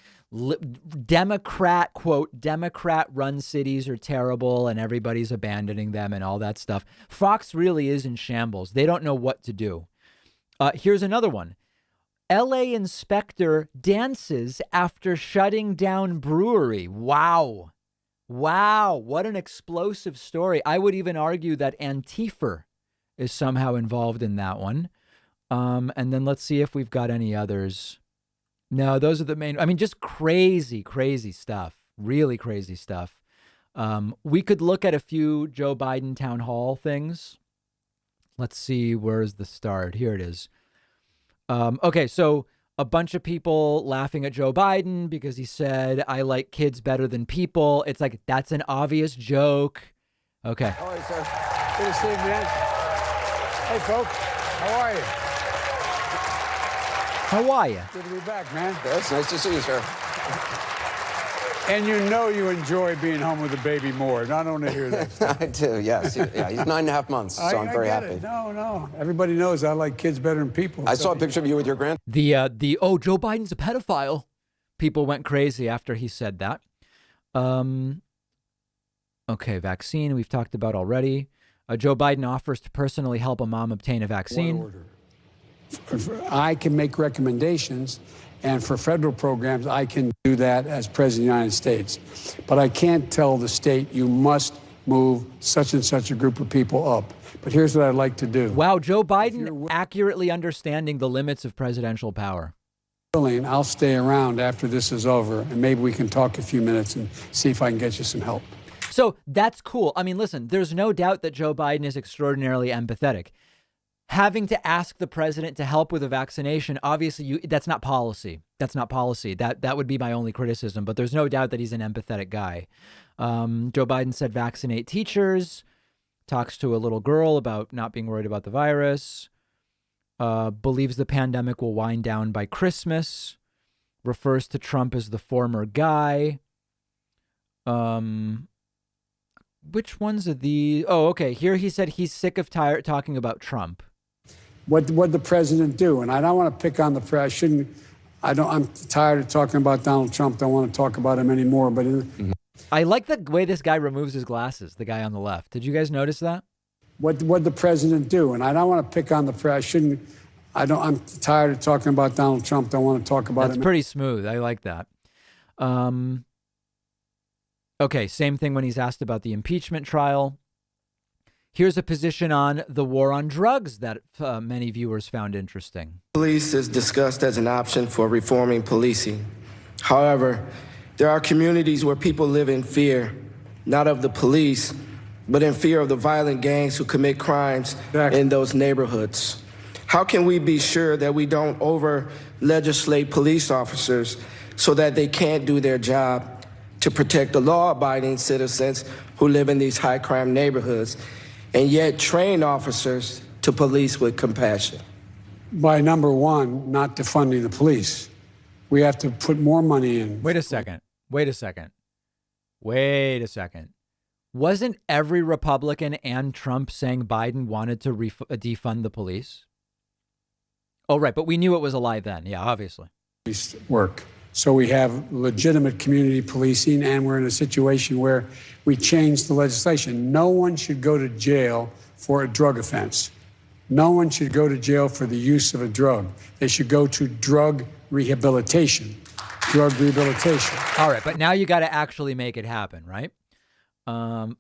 Democrat run cities are terrible and everybody's abandoning them and all that stuff. Fox really is in shambles. They don't know what to do. Here's another one. LA inspector dances after shutting down brewery. Wow. What an explosive story. I would even argue that Antifa is somehow involved in that one. And then let's see if we've got any others. No, those are the main. I mean, just crazy stuff. Really crazy stuff. We could look at a few Joe Biden town hall things. Let's see. Where's the start? Here it is. Okay, so a bunch of people laughing at Joe Biden because he said, I like kids better than people. It's like, that's an obvious joke. Okay. How are you, sir? Good to see you, man. Hey, folks. How are you? How are you? Good to be back, man. It's nice to see you, sir. And you know you enjoy being home with the baby more. I don't want to hear that. I do, yes. Yeah, he's 9.5 months, so I'm very happy. No. Everybody knows I like kids better than people. I saw a picture of you with your grand. Joe Biden's a pedophile. People went crazy after he said that. Okay, vaccine we've talked about already. Joe Biden offers to personally help a mom obtain a vaccine. I can make recommendations, and for federal programs, I can do that as President of the United States. But I can't tell the state, you must move such and such a group of people up. But here's what I'd like to do. Wow, Joe Biden accurately understanding the limits of presidential power. I'll stay around after this is over, and maybe we can talk a few minutes and see if I can get you some help. So that's cool. I mean, listen, there's no doubt that Joe Biden is extraordinarily empathetic. Having to ask the president to help with a vaccination, obviously, that's not policy. That would be my only criticism. But there's no doubt that he's an empathetic guy. Joe Biden said vaccinate teachers, talks to a little girl about not being worried about the virus, believes the pandemic will wind down by Christmas, refers to Trump as the former guy. Which ones are the? Oh, okay. Here he said he's sick of talking about Trump. What the president do? And I don't want to pick on the president. I'm tired of talking about Donald Trump. Don't want to talk about him anymore. But I like the way this guy removes his glasses, the guy on the left. Did you guys notice that? What the president do? And I don't want to pick on the president. I'm tired of talking about Donald Trump. Don't want to talk about him. That's pretty smooth. I like that. Okay, same thing when he's asked about the impeachment trial. Here's a position on the war on drugs that many viewers found interesting. Police is discussed as an option for reforming policing. However, there are communities where people live in fear, not of the police, but in fear of the violent gangs who commit crimes in those neighborhoods. How can we be sure that we don't over-legislate police officers so that they can't do their job to protect the law-abiding citizens who live in these high-crime neighborhoods, and yet train officers to police with compassion? By number one, not defunding the police. We have to put more money in. Wait a second. Wasn't every Republican and Trump saying Biden wanted to defund the police? Oh, right. But we knew it was a lie then. Yeah, obviously. Work. So we have legitimate community policing, and we're in a situation where we changed the legislation. No one should go to jail for a drug offense. No one should go to jail for the use of a drug. They should go to drug rehabilitation. Drug rehabilitation. All right, but now you got to actually make it happen, right?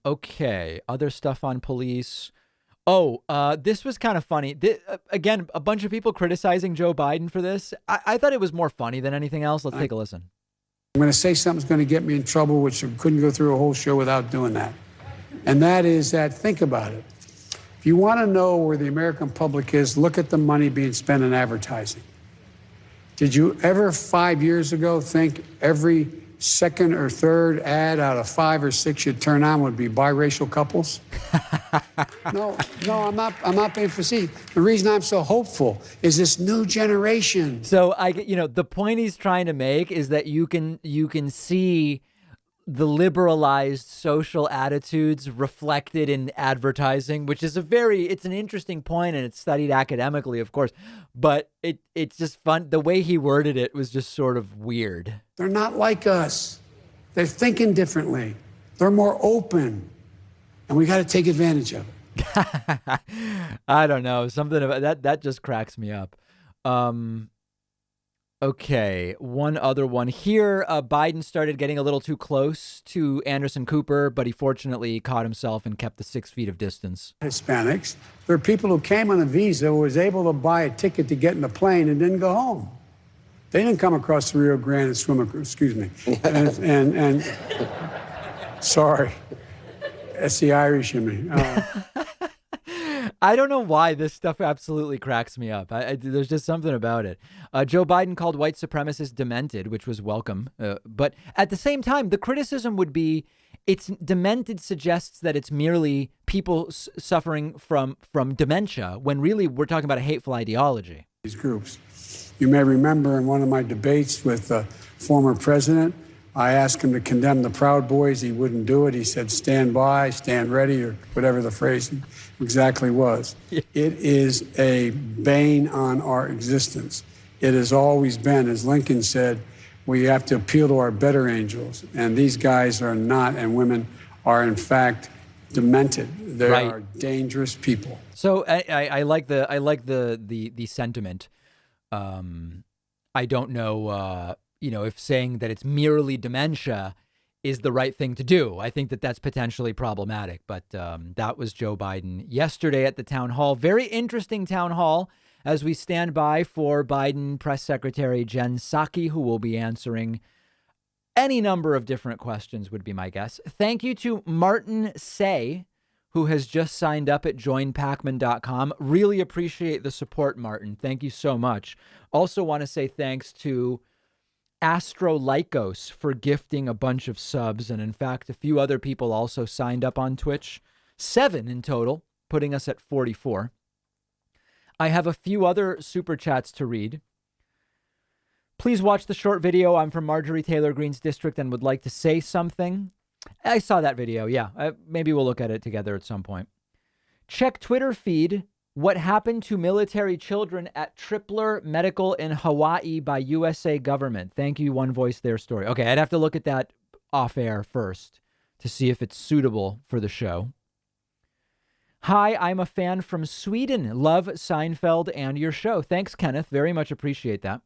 Okay, other stuff on police. Oh, this was kind of funny. Again, a bunch of people criticizing Joe Biden for this. I thought it was more funny than anything else. Let's take a listen. I'm going to say something's going to get me in trouble, which I couldn't go through a whole show without doing that. And that is that, think about it. If you want to know where the American public is, look at the money being spent on advertising. Did you ever 5 years ago think every second or third ad out of 5 or 6 you'd turn on would be biracial couples? No, I'm not being facetious. The reason I'm so hopeful is this new generation. So the point he's trying to make is that you can see the liberalized social attitudes reflected in advertising, which is it's an interesting point, and it's studied academically, of course, but it's just fun. The way he worded it was just sort of weird. They're not like us. They're thinking differently. They're more open, and we got to take advantage of it. I don't know. Something about that just cracks me up. Okay, one other one here. Biden started getting a little too close to Anderson Cooper, but he fortunately caught himself and kept the 6 feet of distance. Hispanics. There are people who came on a visa, who was able to buy a ticket to get in the plane and didn't go home. They didn't come across the Rio Grande and swim across, excuse me. and sorry, that's the Irish in me. I don't know why this stuff absolutely cracks me up. There's just something about it. Joe Biden called white supremacists demented, which was welcome. But at the same time, the criticism would be it's demented suggests that it's merely people suffering from dementia, when really we're talking about a hateful ideology. These groups. You may remember in one of my debates with the former president, I asked him to condemn the Proud Boys. He wouldn't do it. He said, stand by, stand ready, or whatever the phrase exactly was. It is a bane on our existence. It has always been, as Lincoln said, we have to appeal to our better angels. And these guys are not, and women are, in fact, demented. They are dangerous people. So I like the sentiment. I don't know, if saying that it's merely dementia is the right thing to do. I think that that's potentially problematic. But that was Joe Biden yesterday at the town hall. Very interesting town hall as we stand by for Biden Press Secretary Jen Psaki, who will be answering any number of different questions, would be my guess. Thank you to Martin Say, who has just signed up at joinpacman.com. Really appreciate the support, Martin. Thank you so much. Also want to say thanks to Astrolycos for gifting a bunch of subs. And in fact, a few other people also signed up on Twitch. 7 in total, putting us at 44. I have a few other super chats to read. Please watch the short video. I'm from Marjorie Taylor Greene's district and would like to say something. I saw that video. Yeah, maybe we'll look at it together at some point. Check Twitter feed What happened to military children at Tripler Medical in Hawaii by USA government? Thank you, One Voice, their story. Okay, I'd have to look at that off air first to see if it's suitable for the show. Hi, I'm a fan from Sweden. Love Seinfeld and your show. Thanks, Kenneth. Very much appreciate that.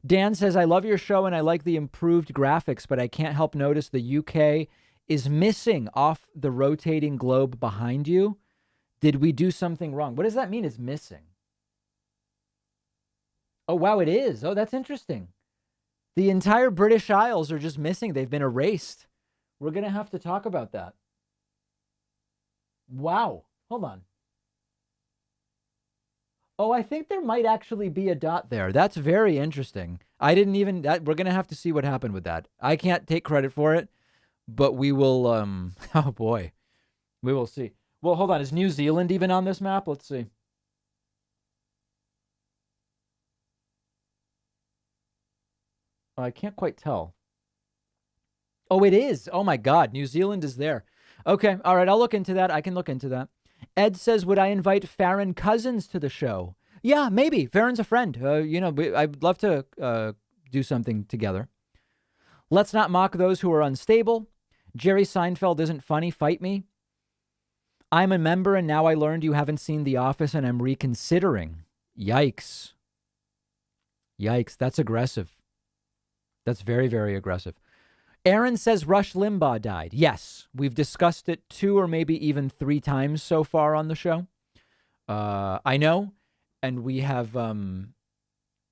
Dan says, I love your show and I like the improved graphics, but I can't help notice the UK is missing off the rotating globe behind you. Did we do something wrong? What does that mean, is missing? Oh, wow, it is. Oh, that's interesting. The entire British Isles are just missing. They've been erased. We're going to have to talk about that. Wow. Hold on. Oh, I think there might actually be a dot there. That's very interesting. I didn't even... we're going to have to see what happened with that. I can't take credit for it, but we will... oh, boy. We will see. Well, hold on. Is New Zealand even on this map? Let's see. Oh, I can't quite tell. Oh, it is. Oh, my God. New Zealand is there. Okay. All right. I'll look into that. I can look into that. Ed says, would I invite Farron Cousins to the show? Yeah, maybe. Farron's a friend. I'd love to do something together. Let's not mock those who are unstable. Jerry Seinfeld isn't funny. Fight me. I'm a member, and now I learned you haven't seen The Office, and I'm reconsidering. Yikes. Yikes. That's aggressive. That's very, very aggressive. Aaron says Rush Limbaugh died. Yes, we've discussed it 2 or maybe even 3 times so far on the show. I know, and we have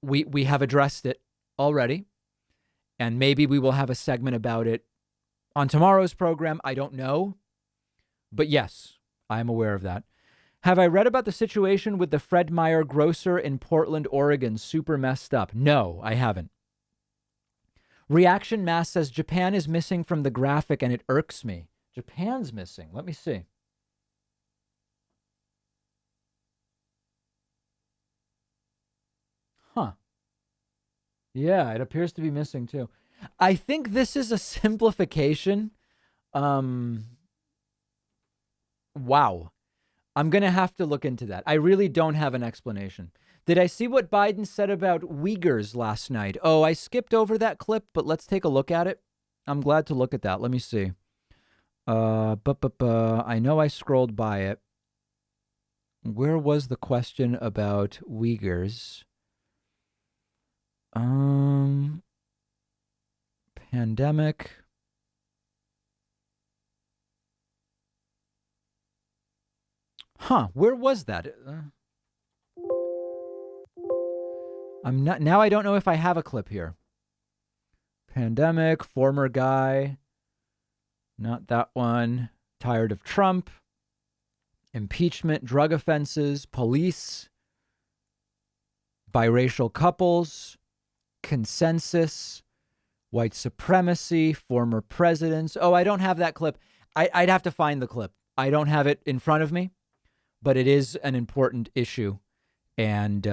we have addressed it already, and maybe we will have a segment about it on tomorrow's program. I don't know, but yes, I am aware of that. Have I read about the situation with the Fred Meyer grocer in Portland, Oregon? Super messed up. No, I haven't. Reaction Mass says Japan is missing from the graphic and it irks me. Japan's missing. Let me see. Huh. Yeah, it appears to be missing too. I think this is a simplification. Wow. I'm going to have to look into that. I really don't have an explanation. Did I see what Biden said about Uyghurs last night? Oh, I skipped over that clip, but let's take a look at it. I'm glad to look at that. Let me see. I know I scrolled by it. Where was the question about Uyghurs? Pandemic. Huh, where was that? I'm not now. I don't know if I have a clip here. Pandemic, former guy. Not that one. Tired of Trump. Impeachment, drug offenses, police, biracial couples, consensus, white supremacy, former presidents. Oh, I don't have that clip. I'd have to find the clip. I don't have it in front of me, but it is an important issue. And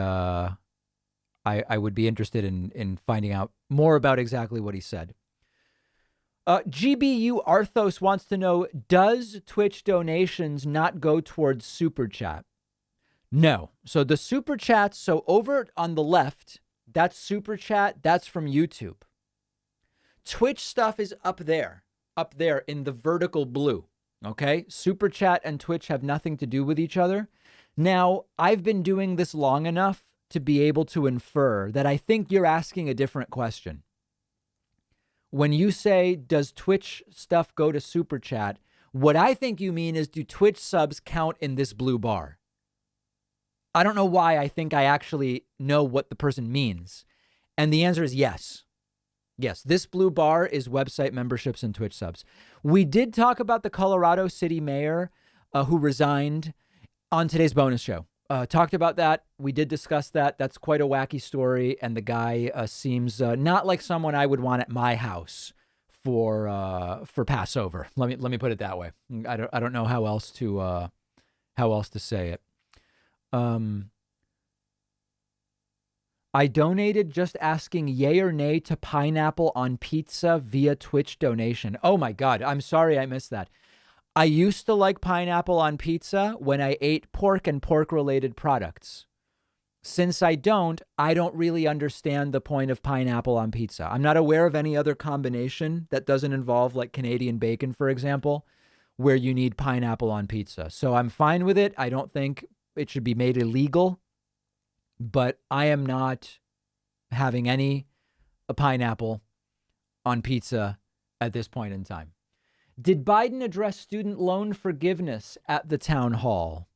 I would be interested in finding out more about exactly what he said. GBU Arthos wants to know, does Twitch donations not go towards Super Chat? No. So the Super Chats, so over on the left, that's Super Chat. That's from YouTube. Twitch stuff is up there in the vertical blue. Okay? Super Chat and Twitch have nothing to do with each other. Now, I've been doing this long enough to be able to infer that I think you're asking a different question. When you say, does Twitch stuff go to Super Chat? What I think you mean is, do Twitch subs count in this blue bar? I don't know why I think I actually know what the person means. And the answer is yes. Yes, this blue bar is website memberships and Twitch subs. We did talk about the Colorado City mayor who resigned on today's bonus show. Talked about that. We did discuss that. That's quite a wacky story. And the guy seems not like someone I would want at my house for Passover. Let me put it that way. I don't know how else to say it. I donated just asking yay or nay to pineapple on pizza via Twitch donation. Oh my God. I'm sorry I missed that. I used to like pineapple on pizza when I ate pork and pork-related products. Since I don't really understand the point of pineapple on pizza. I'm not aware of any other combination that doesn't involve like Canadian bacon, for example, where you need pineapple on pizza. So I'm fine with it. I don't think it should be made illegal, but I am not having any pineapple on pizza at this point in time. Did Biden address student loan forgiveness at the town hall?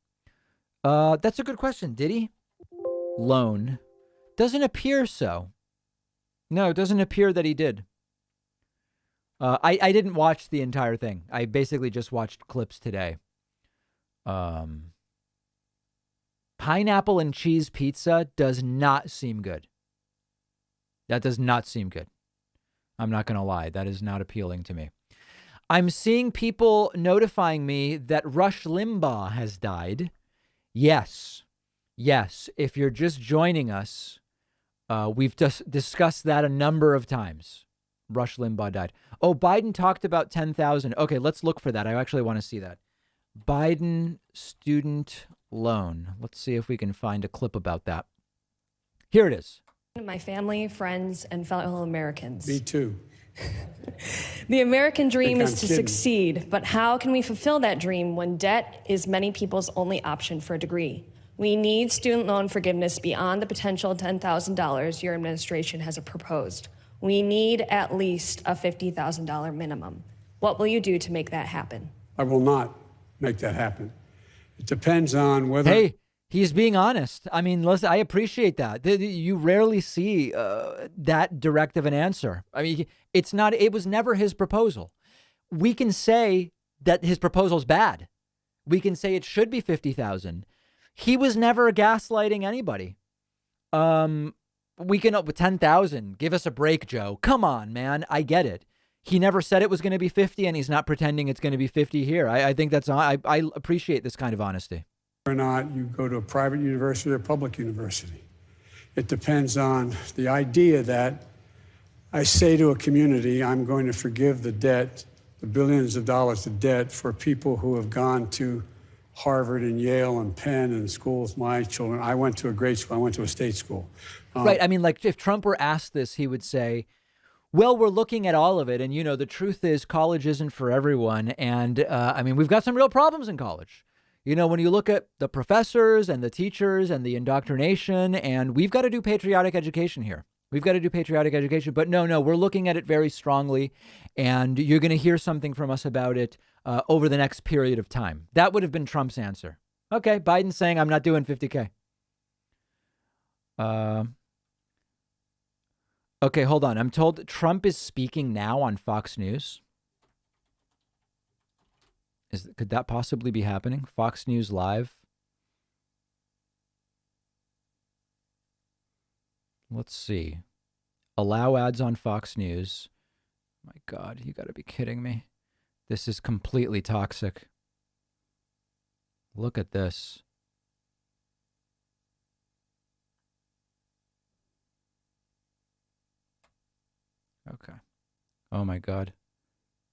That's a good question. Did he? Loan. Doesn't appear so. No, it doesn't appear that he did. I didn't watch the entire thing. I basically just watched clips today. Pineapple and cheese pizza does not seem good. That does not seem good. I'm not going to lie. That is not appealing to me. I'm seeing people notifying me that Rush Limbaugh has died. Yes. Yes. If you're just joining us, we've just discussed that a number of times. Rush Limbaugh died. Oh, Biden talked about 10,000. Okay, let's look for that. I actually want to see that. Biden student loan. Let's see if we can find a clip about that. Here it is. My family, friends, and fellow Americans. Me too. The American dream is to succeed, but how can we fulfill that dream when debt is many people's only option for a degree? We need student loan forgiveness beyond the potential $10,000 your administration has proposed. We need at least a $50,000 minimum. What will you do to make that happen? I will not make that happen. It depends on whether... Hey, he's being honest. I mean, listen, I appreciate that. You rarely see that direct of an answer. I mean, it was never his proposal. We can say that his proposal's bad. We can say it should be 50,000. He was never gaslighting anybody. We can up with 10,000. Give us a break, Joe. Come on, man. I get it. He never said it was going to be 50, and he's not pretending it's going to be 50 here. I think that's I appreciate this kind of honesty. Or not you go to a private university or public university. It depends on the idea that I say to a community, I'm going to forgive the debt, the billions of dollars of debt for people who have gone to Harvard and Yale and Penn and schools. My children, I went to a great school. I went to a state school. Right. I mean, like if Trump were asked this, he would say, well, we're looking at all of it. And, you know, the truth is college isn't for everyone. And I mean, we've got some real problems in college. You know, when you look at the professors and the teachers and the indoctrination, and we've got to do patriotic education here. We've got to do patriotic education. But no, we're looking at it very strongly. And you're going to hear something from us about it over the next period of time. That would have been Trump's answer. OK, Biden saying I'm not doing 50K. OK, hold on. I'm told Trump is speaking now on Fox News. Could that possibly be happening? Fox News Live. Let's see. Allow ads on Fox News. My God, you got to be kidding me. This is completely toxic. Look at this. Okay. Oh my God.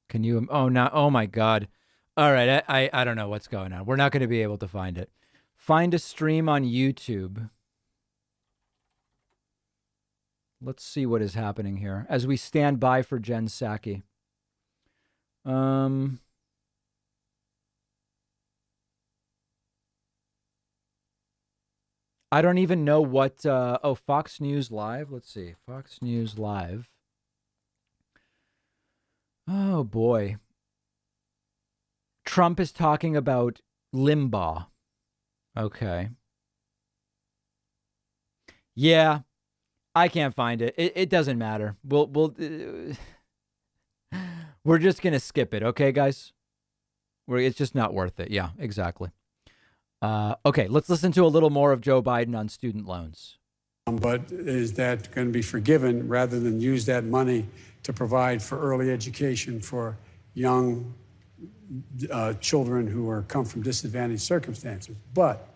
Can you? Oh no. Oh my God. All right. I don't know what's going on. We're not going to be able to find it. Find a stream on YouTube. Let's see what is happening here as we stand by for Jen Psaki. I don't even know what, Fox News Live. Let's see. Fox News Live. Oh boy. Trump is talking about Limbaugh. Okay. Yeah. I can't find it. It doesn't matter. We're just going to skip it. Okay, guys? It's just not worth it. Yeah, exactly. Okay, let's listen to a little more of Joe Biden on student loans. But is that going to be forgiven rather than use that money to provide for early education for young children who come from disadvantaged circumstances? But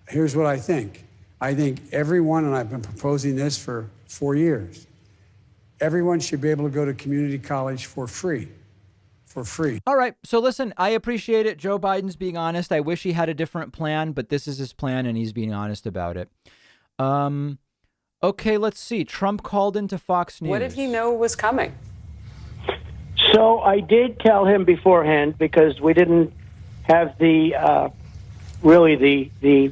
here's what I think. I think everyone, and I've been proposing this for 4 years, everyone should be able to go to community college for free for free. All right. So listen, I appreciate it. Joe Biden's being honest. I wish he had a different plan, but this is his plan and he's being honest about it. Okay, let's see. Trump called into Fox News. What did he know was coming? So I did tell him beforehand because we didn't have the the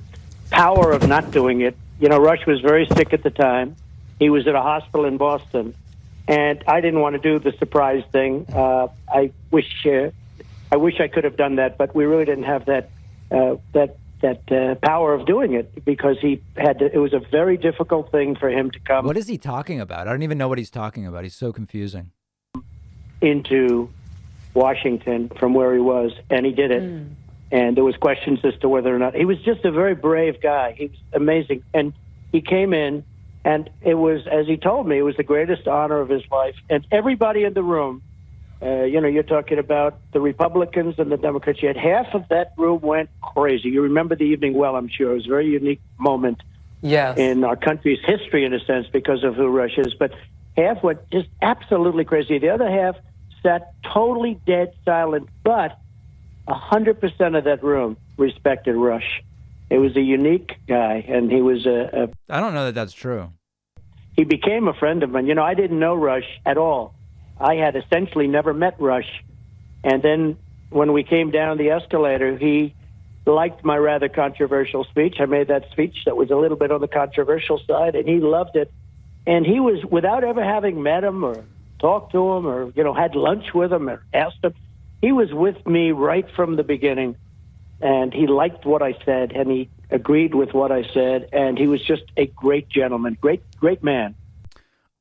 power of not doing it. You know, Rush was very sick at the time. He was at a hospital in Boston, and I didn't want to do the surprise thing. I wish I could have done that, but we really didn't have that power of doing it because he had to. It was a very difficult thing for him to come. What is he talking about? I don't even know what he's talking about. He's so confusing. Into Washington from where he was, and he did it. And there was questions as to whether or not he was just a very brave guy. He was amazing, and he came in, and it was, as he told me, it was the greatest honor of his life. And everybody in the room, you're talking about the Republicans and the Democrats. You had half of that room went crazy. You remember the evening well, I'm sure. It was a very unique moment in our country's history, in a sense, because of who Rush is. But half went just absolutely crazy. The other half sat totally dead silent, but 100% of that room respected Rush. It was a unique guy, and he was I don't know that that's true. He became a friend of mine. You know, I didn't know Rush at all. I had essentially never met Rush. And then when we came down the escalator, he liked my rather controversial speech. I made that speech that was a little bit on the controversial side, and he loved it. And he was, without ever having met him or talked to him or, had lunch with him or asked him, he was with me right from the beginning. And he liked what I said, and he agreed with what I said, and he was just a great gentleman, great man.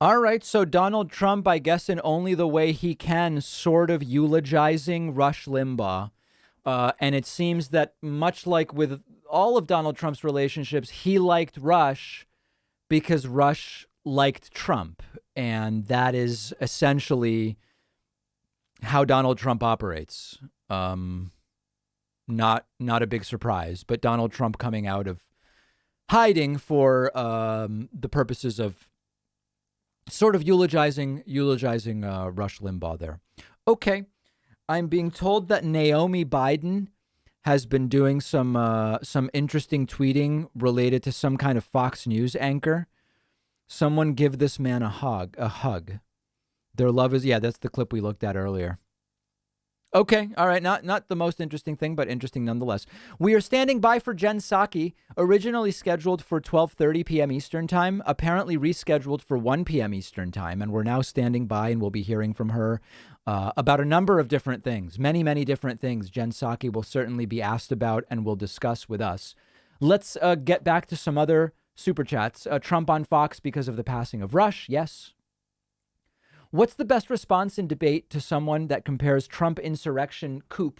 All right, so Donald Trump, I guess in only the way he can, sort of eulogizing Rush Limbaugh. And it seems that much like with all of Donald Trump's relationships, he liked Rush because Rush liked Trump. And that is essentially how Donald Trump operates. Not a big surprise, but Donald Trump coming out of hiding for the purposes of sort of eulogizing Rush Limbaugh there. Okay, I'm being told that Naomi Biden has been doing some interesting tweeting related to some kind of Fox News anchor. Someone give this man a hug. Their love is, that's the clip we looked at earlier. Okay, all right, not the most interesting thing, but interesting nonetheless. We are standing by for Jen Psaki, originally scheduled for 12:30 p.m. Eastern Time, apparently rescheduled for 1 p.m. Eastern Time, and we're now standing by and we'll be hearing from her about a number of different things, many, many different things Jen Psaki will certainly be asked about and will discuss with us. Let's get back to some other super chats. Trump on Fox because of the passing of Rush, yes. What's the best response in debate to someone that compares Trump insurrection coup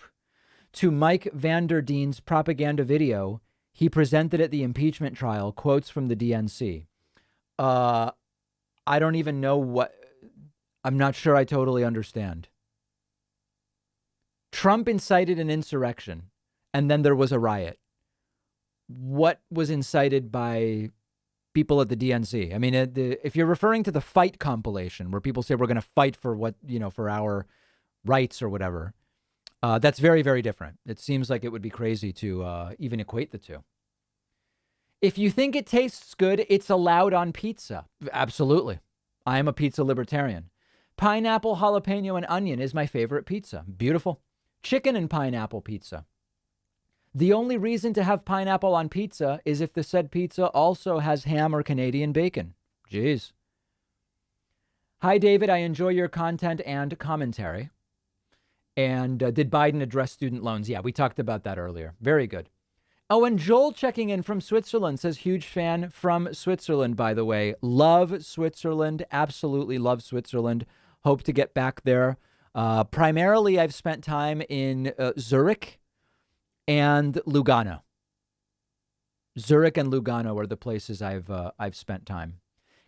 to Mike Vanderdeen's propaganda video he presented at the impeachment trial? Quotes from the DNC. I don't even know what. I'm not sure I totally understand. Trump incited an insurrection and then there was a riot. What was incited by people at the DNC? I mean, if you're referring to the fight compilation where people say we're going to fight for what, for our rights or whatever, that's very, very different. It seems like it would be crazy to even equate the two. If you think it tastes good, it's allowed on pizza. Absolutely. I am a pizza libertarian. Pineapple, jalapeno, and onion is my favorite pizza. Beautiful. Chicken and pineapple pizza. The only reason to have pineapple on pizza is if the said pizza also has ham or Canadian bacon. Jeez. Hi, David. I enjoy your content and commentary. And did Biden address student loans? Yeah, we talked about that earlier. Very good. Oh, and Joel checking in from Switzerland says, huge fan from Switzerland, by the way. Love Switzerland. Absolutely love Switzerland. Hope to get back there. Primarily, I've spent time in Zurich and Lugano. Zurich and Lugano are the places I've spent time.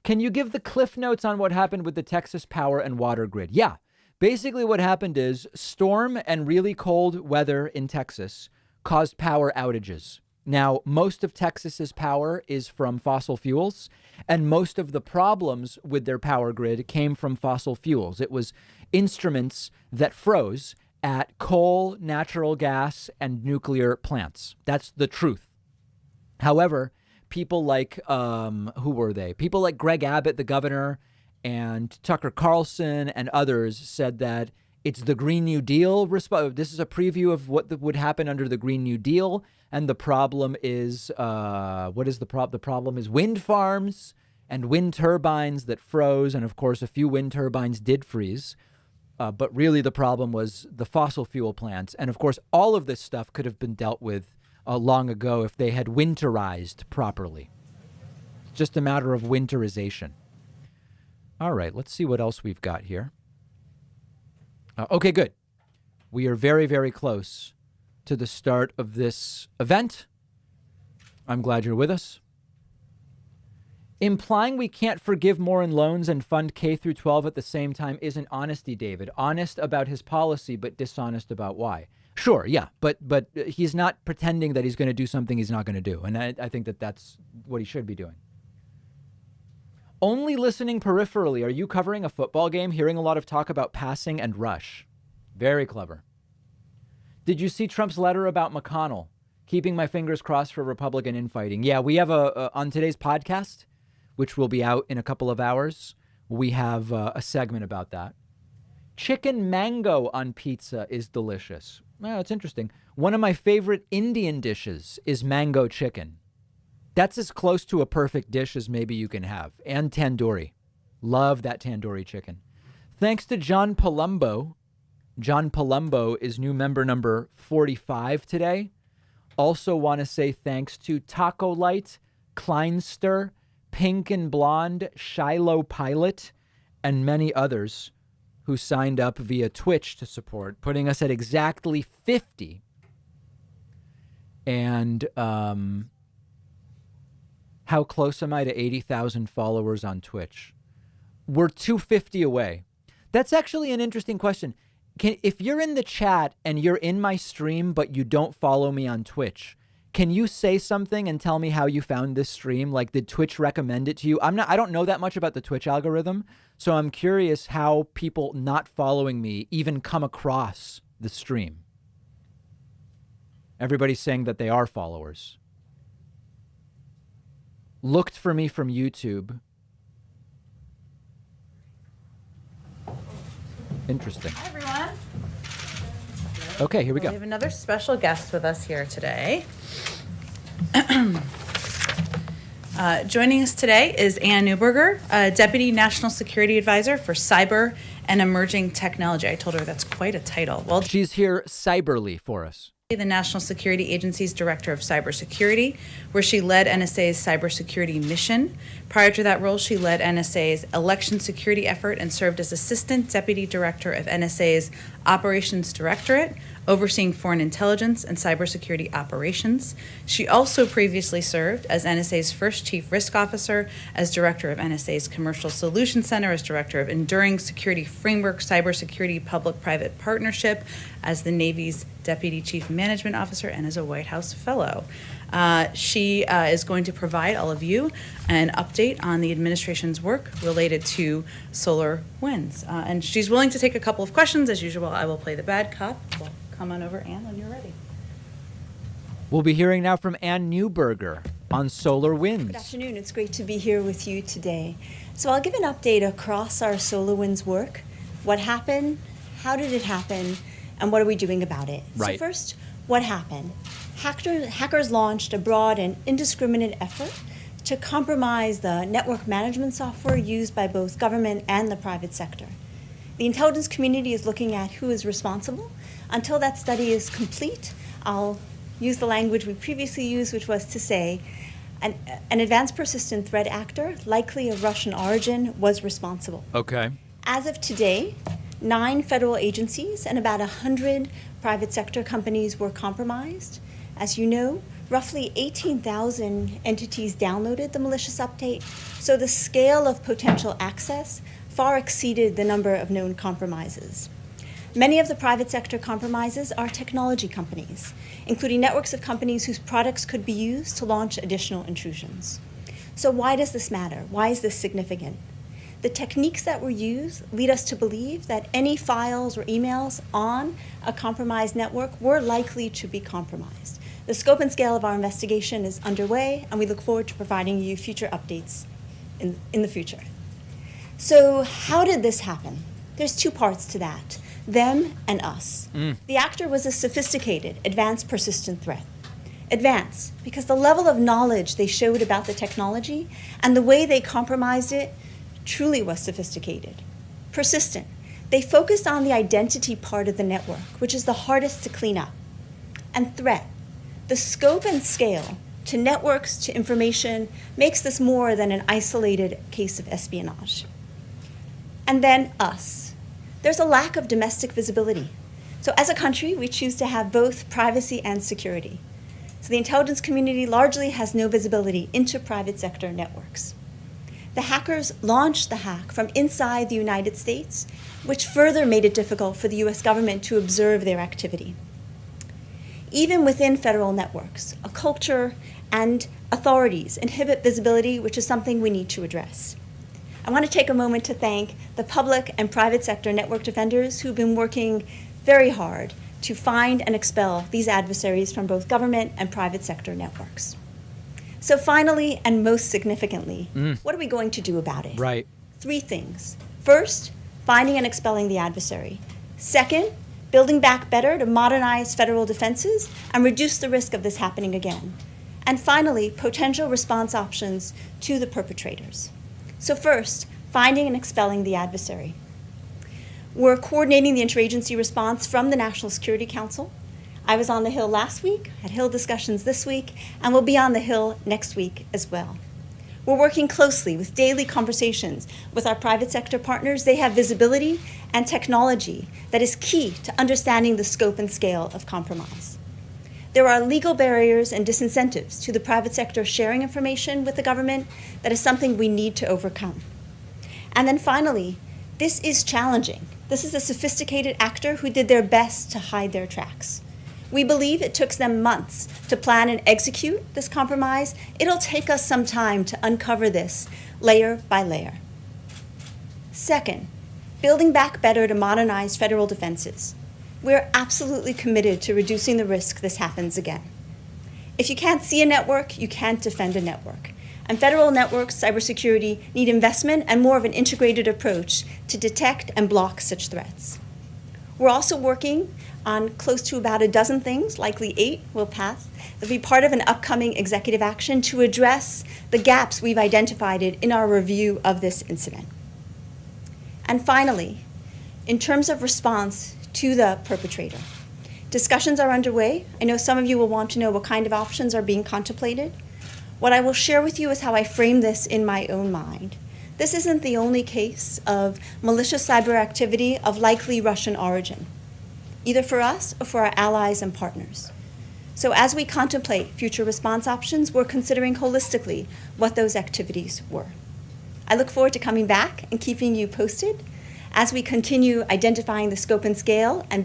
Can you give the cliff notes on what happened with the Texas power and water grid? Yeah. Basically what happened is storm and really cold weather in Texas caused power outages. Now, most of Texas's power is from fossil fuels, and most of the problems with their power grid came from fossil fuels. It was instruments that froze at coal, natural gas, and nuclear plants. That's the truth. However, people like, who were they? People like Greg Abbott, the governor, and Tucker Carlson and others said that it's the Green New Deal. This is a preview of what would happen under the Green New Deal. And the problem is, what is the problem? The problem is wind farms and wind turbines that froze. And of course, a few wind turbines did freeze. But really, the problem was the fossil fuel plants. And of course, all of this stuff could have been dealt with long ago if they had winterized properly. It's just a matter of winterization. All right, let's see what else we've got here. Okay, good. We are very, very close to the start of this event. I'm glad you're with us. Implying we can't forgive more in loans and fund K through 12 at the same time isn't honesty, David. Honest about his policy, but dishonest about why. Sure, yeah, but he's not pretending that he's going to do something he's not going to do. And I think that that's what he should be doing. Only listening peripherally. Are you covering a football game? Hearing a lot of talk about passing and rush. Very clever. Did you see Trump's letter about McConnell? Keeping my fingers crossed for Republican infighting. Yeah, we have on today's podcast, which will be out in a couple of hours, we have a segment about that. Chicken mango on pizza is delicious. Well, it's interesting. One of my favorite Indian dishes is mango chicken. That's as close to a perfect dish as maybe you can have. And tandoori. Love that tandoori chicken. Thanks to John Palumbo. John Palumbo is new member number 45 today. Also want to say thanks to Taco Light, Kleinster, Pink and Blonde, Shiloh Pilot, and many others who signed up via Twitch to support, putting us at exactly 50. And how close am I to 80,000 followers on Twitch? We're 250 away. That's actually an interesting question. If you're in the chat and you're in my stream, but you don't follow me on Twitch, can you say something and tell me how you found this stream? Like, did Twitch recommend it to you? I don't know that much about the Twitch algorithm, so I'm curious how people not following me even come across the stream. Everybody's saying that they are followers. Looked for me from YouTube. Interesting. Hi, everyone. Okay, here we go. We have another special guest with us here today. Joining us today is Ann Neuberger, Deputy National Security Advisor for Cyber and Emerging Technology. I told her that's quite a title. Well, she's here cyberly for us. The National Security Agency's Director of Cybersecurity, where she led NSA's cybersecurity mission. Prior to that role, she led NSA's election security effort and served as Assistant Deputy Director of NSA's Operations Directorate, overseeing foreign intelligence and cybersecurity operations. She also previously served as NSA's first Chief Risk Officer, as Director of NSA's Commercial Solutions Center, as Director of Enduring Security Framework Cybersecurity Public-Private Partnership, as the Navy's Deputy Chief Management Officer, and as a White House Fellow. She is going to provide all of you an update on the administration's work related to solar winds. And she's willing to take a couple of questions. As usual, I will play the bad cop. Well, come on over, Ann, when you're ready. We'll be hearing now from Ann Neuberger on solar winds. Good afternoon. It's great to be here with you today. So I'll give an update across our solar winds work. What happened? How did it happen? And what are we doing about it? Right. So first, what happened? Hackers launched a broad and indiscriminate effort to compromise the network management software used by both government and the private sector. The intelligence community is looking at who is responsible. Until that study is complete, I'll use the language we previously used, which was to say an advanced persistent threat actor, likely of Russian origin, was responsible. Okay. As of today, 9 federal agencies and about 100 private sector companies were compromised. As you know, roughly 18,000 entities downloaded the malicious update, so the scale of potential access far exceeded the number of known compromises. Many of the private sector compromises are technology companies, including networks of companies whose products could be used to launch additional intrusions. So why does this matter? Why is this significant? The techniques that were used lead us to believe that any files or emails on a compromised network were likely to be compromised. The scope and scale of our investigation is underway, and we look forward to providing you future updates in the future. So how did this happen? There's two parts to that, them and us. The actor was a sophisticated, advanced, persistent threat. Advanced, because the level of knowledge they showed about the technology and the way they compromised it truly was sophisticated. Persistent, they focused on the identity part of the network, which is the hardest to clean up. And threat, the scope and scale to networks, to information, makes this more than an isolated case of espionage. And then us. There's a lack of domestic visibility. So as a country, we choose to have both privacy and security. So the intelligence community largely has no visibility into private sector networks. The hackers launched the hack from inside the United States, which further made it difficult for the US government to observe their activity. Even within federal networks, a culture and authorities inhibit visibility, which is something we need to address. I want to take a moment to thank the public and private sector network defenders who've been working very hard to find and expel these adversaries from both government and private sector networks. So finally, and most significantly, what are we going to do about it? Right. 3 things. First, finding and expelling the adversary. Second, building back better to modernize federal defenses and reduce the risk of this happening again. And finally, potential response options to the perpetrators. So first, finding and expelling the adversary. We're coordinating the interagency response from the National Security Council. I was on the Hill last week, had Hill discussions this week, and will be on the Hill next week as well. We're working closely with daily conversations with our private sector partners. They have visibility and technology that is key to understanding the scope and scale of compromise. There are legal barriers and disincentives to the private sector sharing information with the government that is something we need to overcome. And then finally, this is challenging. This is a sophisticated actor who did their best to hide their tracks. We believe it took them months to plan and execute this compromise. It'll take us some time to uncover this layer by layer. Second, building back better to modernize federal defenses. We're absolutely committed to reducing the risk this happens again. If you can't see a network, you can't defend a network. And federal networks, cybersecurity, need investment and more of an integrated approach to detect and block such threats. We're also working on close to about a dozen things, likely 8 will pass. They'll be part of an upcoming executive action to address the gaps we've identified in our review of this incident. And finally, in terms of response to the perpetrator, discussions are underway. I know some of you will want to know what kind of options are being contemplated. What I will share with you is how I frame this in my own mind. This isn't the only case of malicious cyber activity of likely Russian origin, either for us or for our allies and partners. So as we contemplate future response options, we're considering holistically what those activities were. I look forward to coming back and keeping you posted as we continue identifying the scope and scale and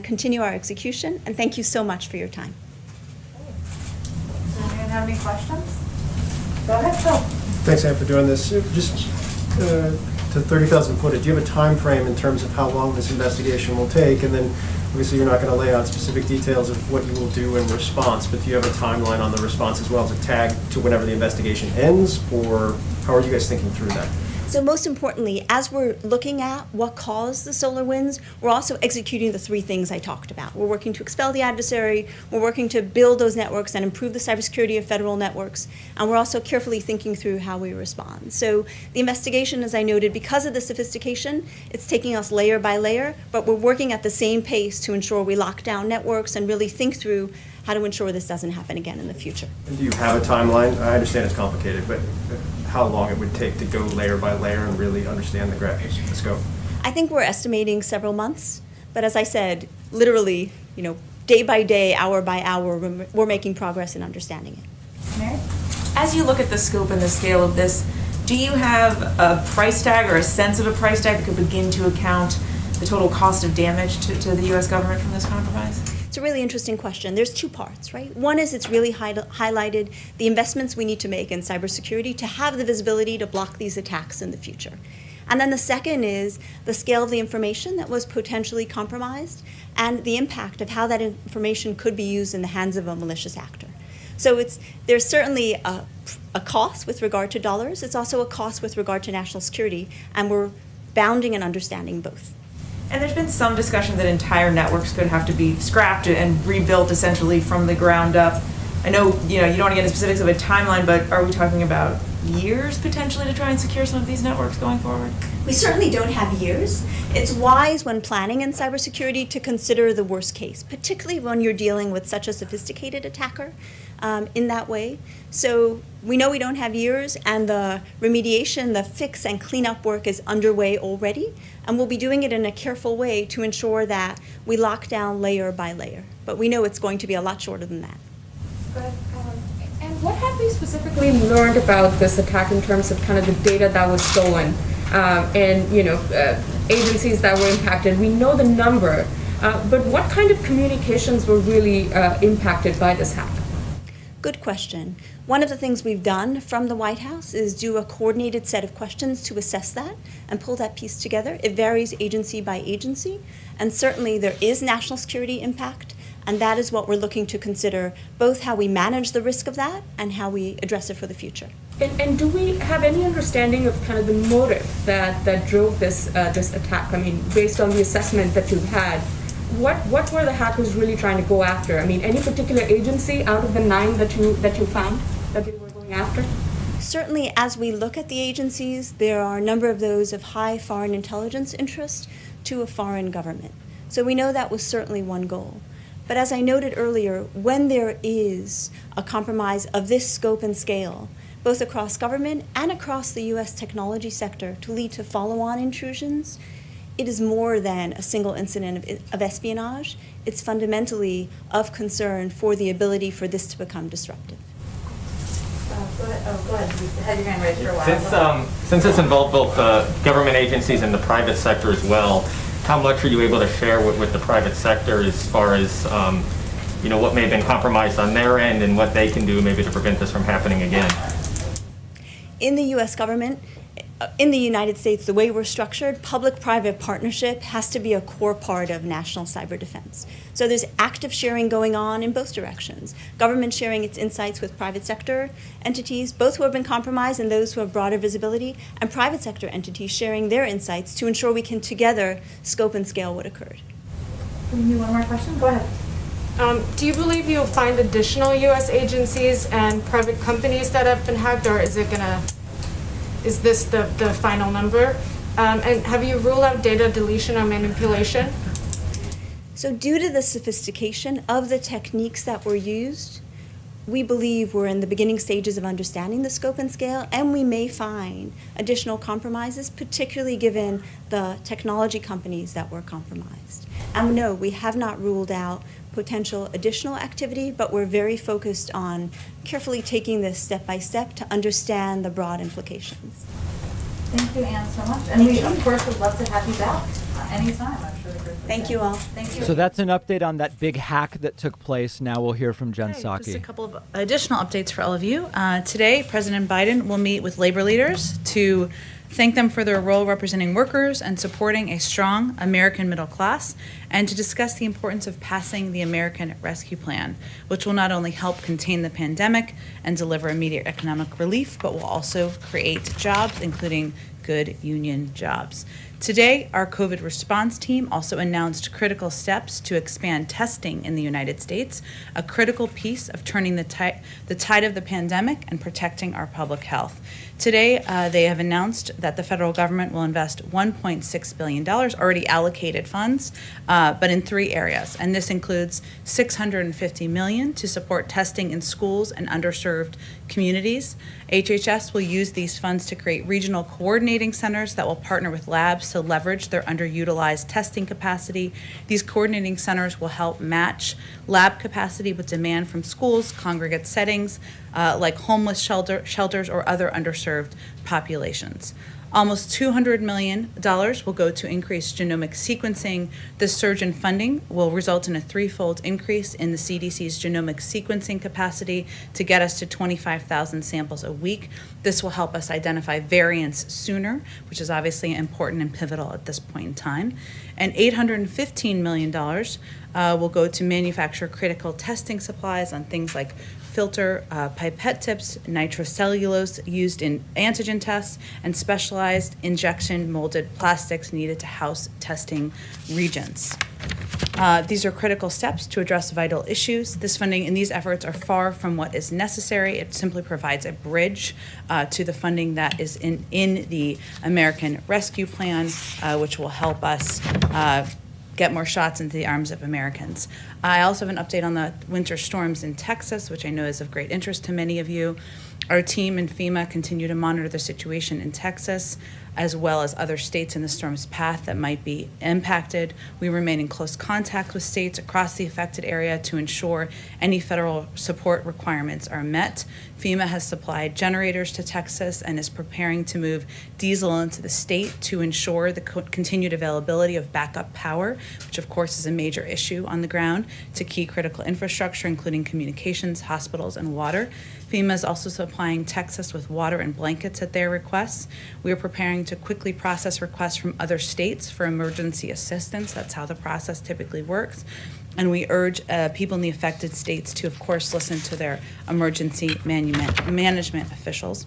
continue our execution. And thank you so much for your time. Does anyone have any questions? Go ahead, Phil. Thanks, Anne, for doing this. Just to 30,000 footage, do you have a time frame in terms of how long this investigation will take? And then obviously you're not going to lay out specific details of what you will do in response, but do you have a timeline on the response as well as a tag to whenever the investigation ends, or how are you guys thinking through that? So most importantly, as we're looking at what caused the solar winds, we're also executing the 3 things I talked about. We're working to expel the adversary, we're working to build those networks and improve the cybersecurity of federal networks, and we're also carefully thinking through how we respond. So the investigation, as I noted, because of the sophistication, it's taking us layer by layer, but we're working at the same pace to ensure we lock down networks and really think through how to ensure this doesn't happen again in the future. And do you have a timeline? I understand it's complicated, but how long it would take to go layer by layer and really understand the scope? I think we're estimating several months, but as I said, literally, day by day, hour by hour, we're making progress in understanding it. Mary? As you look at the scope and the scale of this, do you have a price tag or a sense of a price tag that could begin to account the total cost of damage to the U.S. government from this compromise? It's a really interesting question. There's two parts, right? One is it's really highlighted the investments we need to make in cybersecurity to have the visibility to block these attacks in the future. And then the second is the scale of the information that was potentially compromised and the impact of how that information could be used in the hands of a malicious actor. So there's certainly a cost with regard to dollars. It's also a cost with regard to national security, and we're bounding and understanding both. And there's been some discussion that entire networks could have to be scrapped and rebuilt essentially from the ground up. I know you don't want to get into specifics of a timeline, but are we talking about years potentially to try and secure some of these networks going forward? We certainly don't have years. It's wise when planning in cybersecurity to consider the worst case, particularly when you're dealing with such a sophisticated attacker in that way. So we know we don't have years, and the remediation, the fix and cleanup work is underway already, and we'll be doing it in a careful way to ensure that we lock down layer by layer. But we know it's going to be a lot shorter than that. And what have you specifically learned about this attack in terms of kind of the data that was stolen and agencies that were impacted? We know the number, but what kind of communications were really impacted by this hack? Good question. One of the things we've done from the White House is do a coordinated set of questions to assess that and pull that piece together. It varies agency by agency, and certainly there is national security impact, and that is what we're looking to consider, both how we manage the risk of that and how we address it for the future. And do we have any understanding of kind of the motive that drove this attack? I mean, based on the assessment that you've had, what were the hackers really trying to go after? I mean, any particular agency out of the 9 that you found that they were going after? Certainly, as we look at the agencies, there are a number of those of high foreign intelligence interest to a foreign government. So we know that was certainly one goal. But as I noted earlier, when there is a compromise of this scope and scale, both across government and across the U.S. technology sector to lead to follow-on intrusions, it is more than a single incident of espionage. It's fundamentally of concern for the ability for this to become disruptive. Go ahead. You had your hand raised for a while. Since it's involved both government agencies and the private sector as well, how much are you able to share with the private sector as far as what may have been compromised on their end and what they can do maybe to prevent this from happening again? In the U.S. government, in the United States, the way we're structured, public-private partnership has to be a core part of national cyber defense. So there's active sharing going on in both directions. Government sharing its insights with private sector entities, both who have been compromised and those who have broader visibility, and private sector entities sharing their insights to ensure we can together scope and scale what occurred. One more question? Go ahead. Do you believe you'll find additional U.S. agencies and private companies that have been hacked, or is this the final number? And have you ruled out data deletion or manipulation? So due to the sophistication of the techniques that were used, we believe we're in the beginning stages of understanding the scope and scale, and we may find additional compromises, particularly given the technology companies that were compromised. And no, we have not ruled out potential additional activity, but we're very focused on carefully taking this step by step to understand the broad implications. Thank you, Anne, so much. And we, of course, would love to have you back anytime. I'm sure the group. Thank you all. Thank you. So that's an update on that big hack that took place. Now we'll hear from Jen Psaki. Just a couple of additional updates for all of you. Today, President Biden will meet with labor leaders to thank them for their role representing workers and supporting a strong American middle class, and to discuss the importance of passing the American Rescue Plan, which will not only help contain the pandemic and deliver immediate economic relief, but will also create jobs, including good union jobs. Today, our COVID response team also announced critical steps to expand testing in the United States, a critical piece of turning the tide of the pandemic and protecting our public health. Today, they have announced that the federal government will invest $1.6 billion, already allocated funds, but in 3 areas. And this includes $650 million to support testing in schools and underserved communities. HHS will use these funds to create regional coordinating centers that will partner with labs to leverage their underutilized testing capacity. These coordinating centers will help match lab capacity with demand from schools, congregate settings, like homeless shelters or other underserved populations. Almost $200 million will go to increase genomic sequencing. This surge in funding will result in a threefold increase in the CDC's genomic sequencing capacity to get us to 25,000 samples a week. This will help us identify variants sooner, which is obviously important and pivotal at this point in time. And $815 million will go to manufacture critical testing supplies on things like filter pipette tips, nitrocellulose used in antigen tests, and specialized injection molded plastics needed to house testing regions. These are critical steps to address vital issues. This funding and these efforts are far from what is necessary. It simply provides a bridge to the funding that is in the American Rescue Plan, which will help us get more shots into the arms of Americans. I also have an update on the winter storms in Texas, which I know is of great interest to many of you. Our team and FEMA continue to monitor the situation in Texas, as well as other states in the storm's path that might be impacted. We remain in close contact with states across the affected area to ensure any federal support requirements are met. FEMA has supplied generators to Texas and is preparing to move diesel into the state to ensure the continued availability of backup power, which of course is a major issue on the ground, to key critical infrastructure, including communications, hospitals, and water. FEMA is also supplying Texas with water and blankets at their requests. We are preparing to quickly process requests from other states for emergency assistance. That's how the process typically works. And we urge people in the affected states to, of course, listen to their emergency management officials.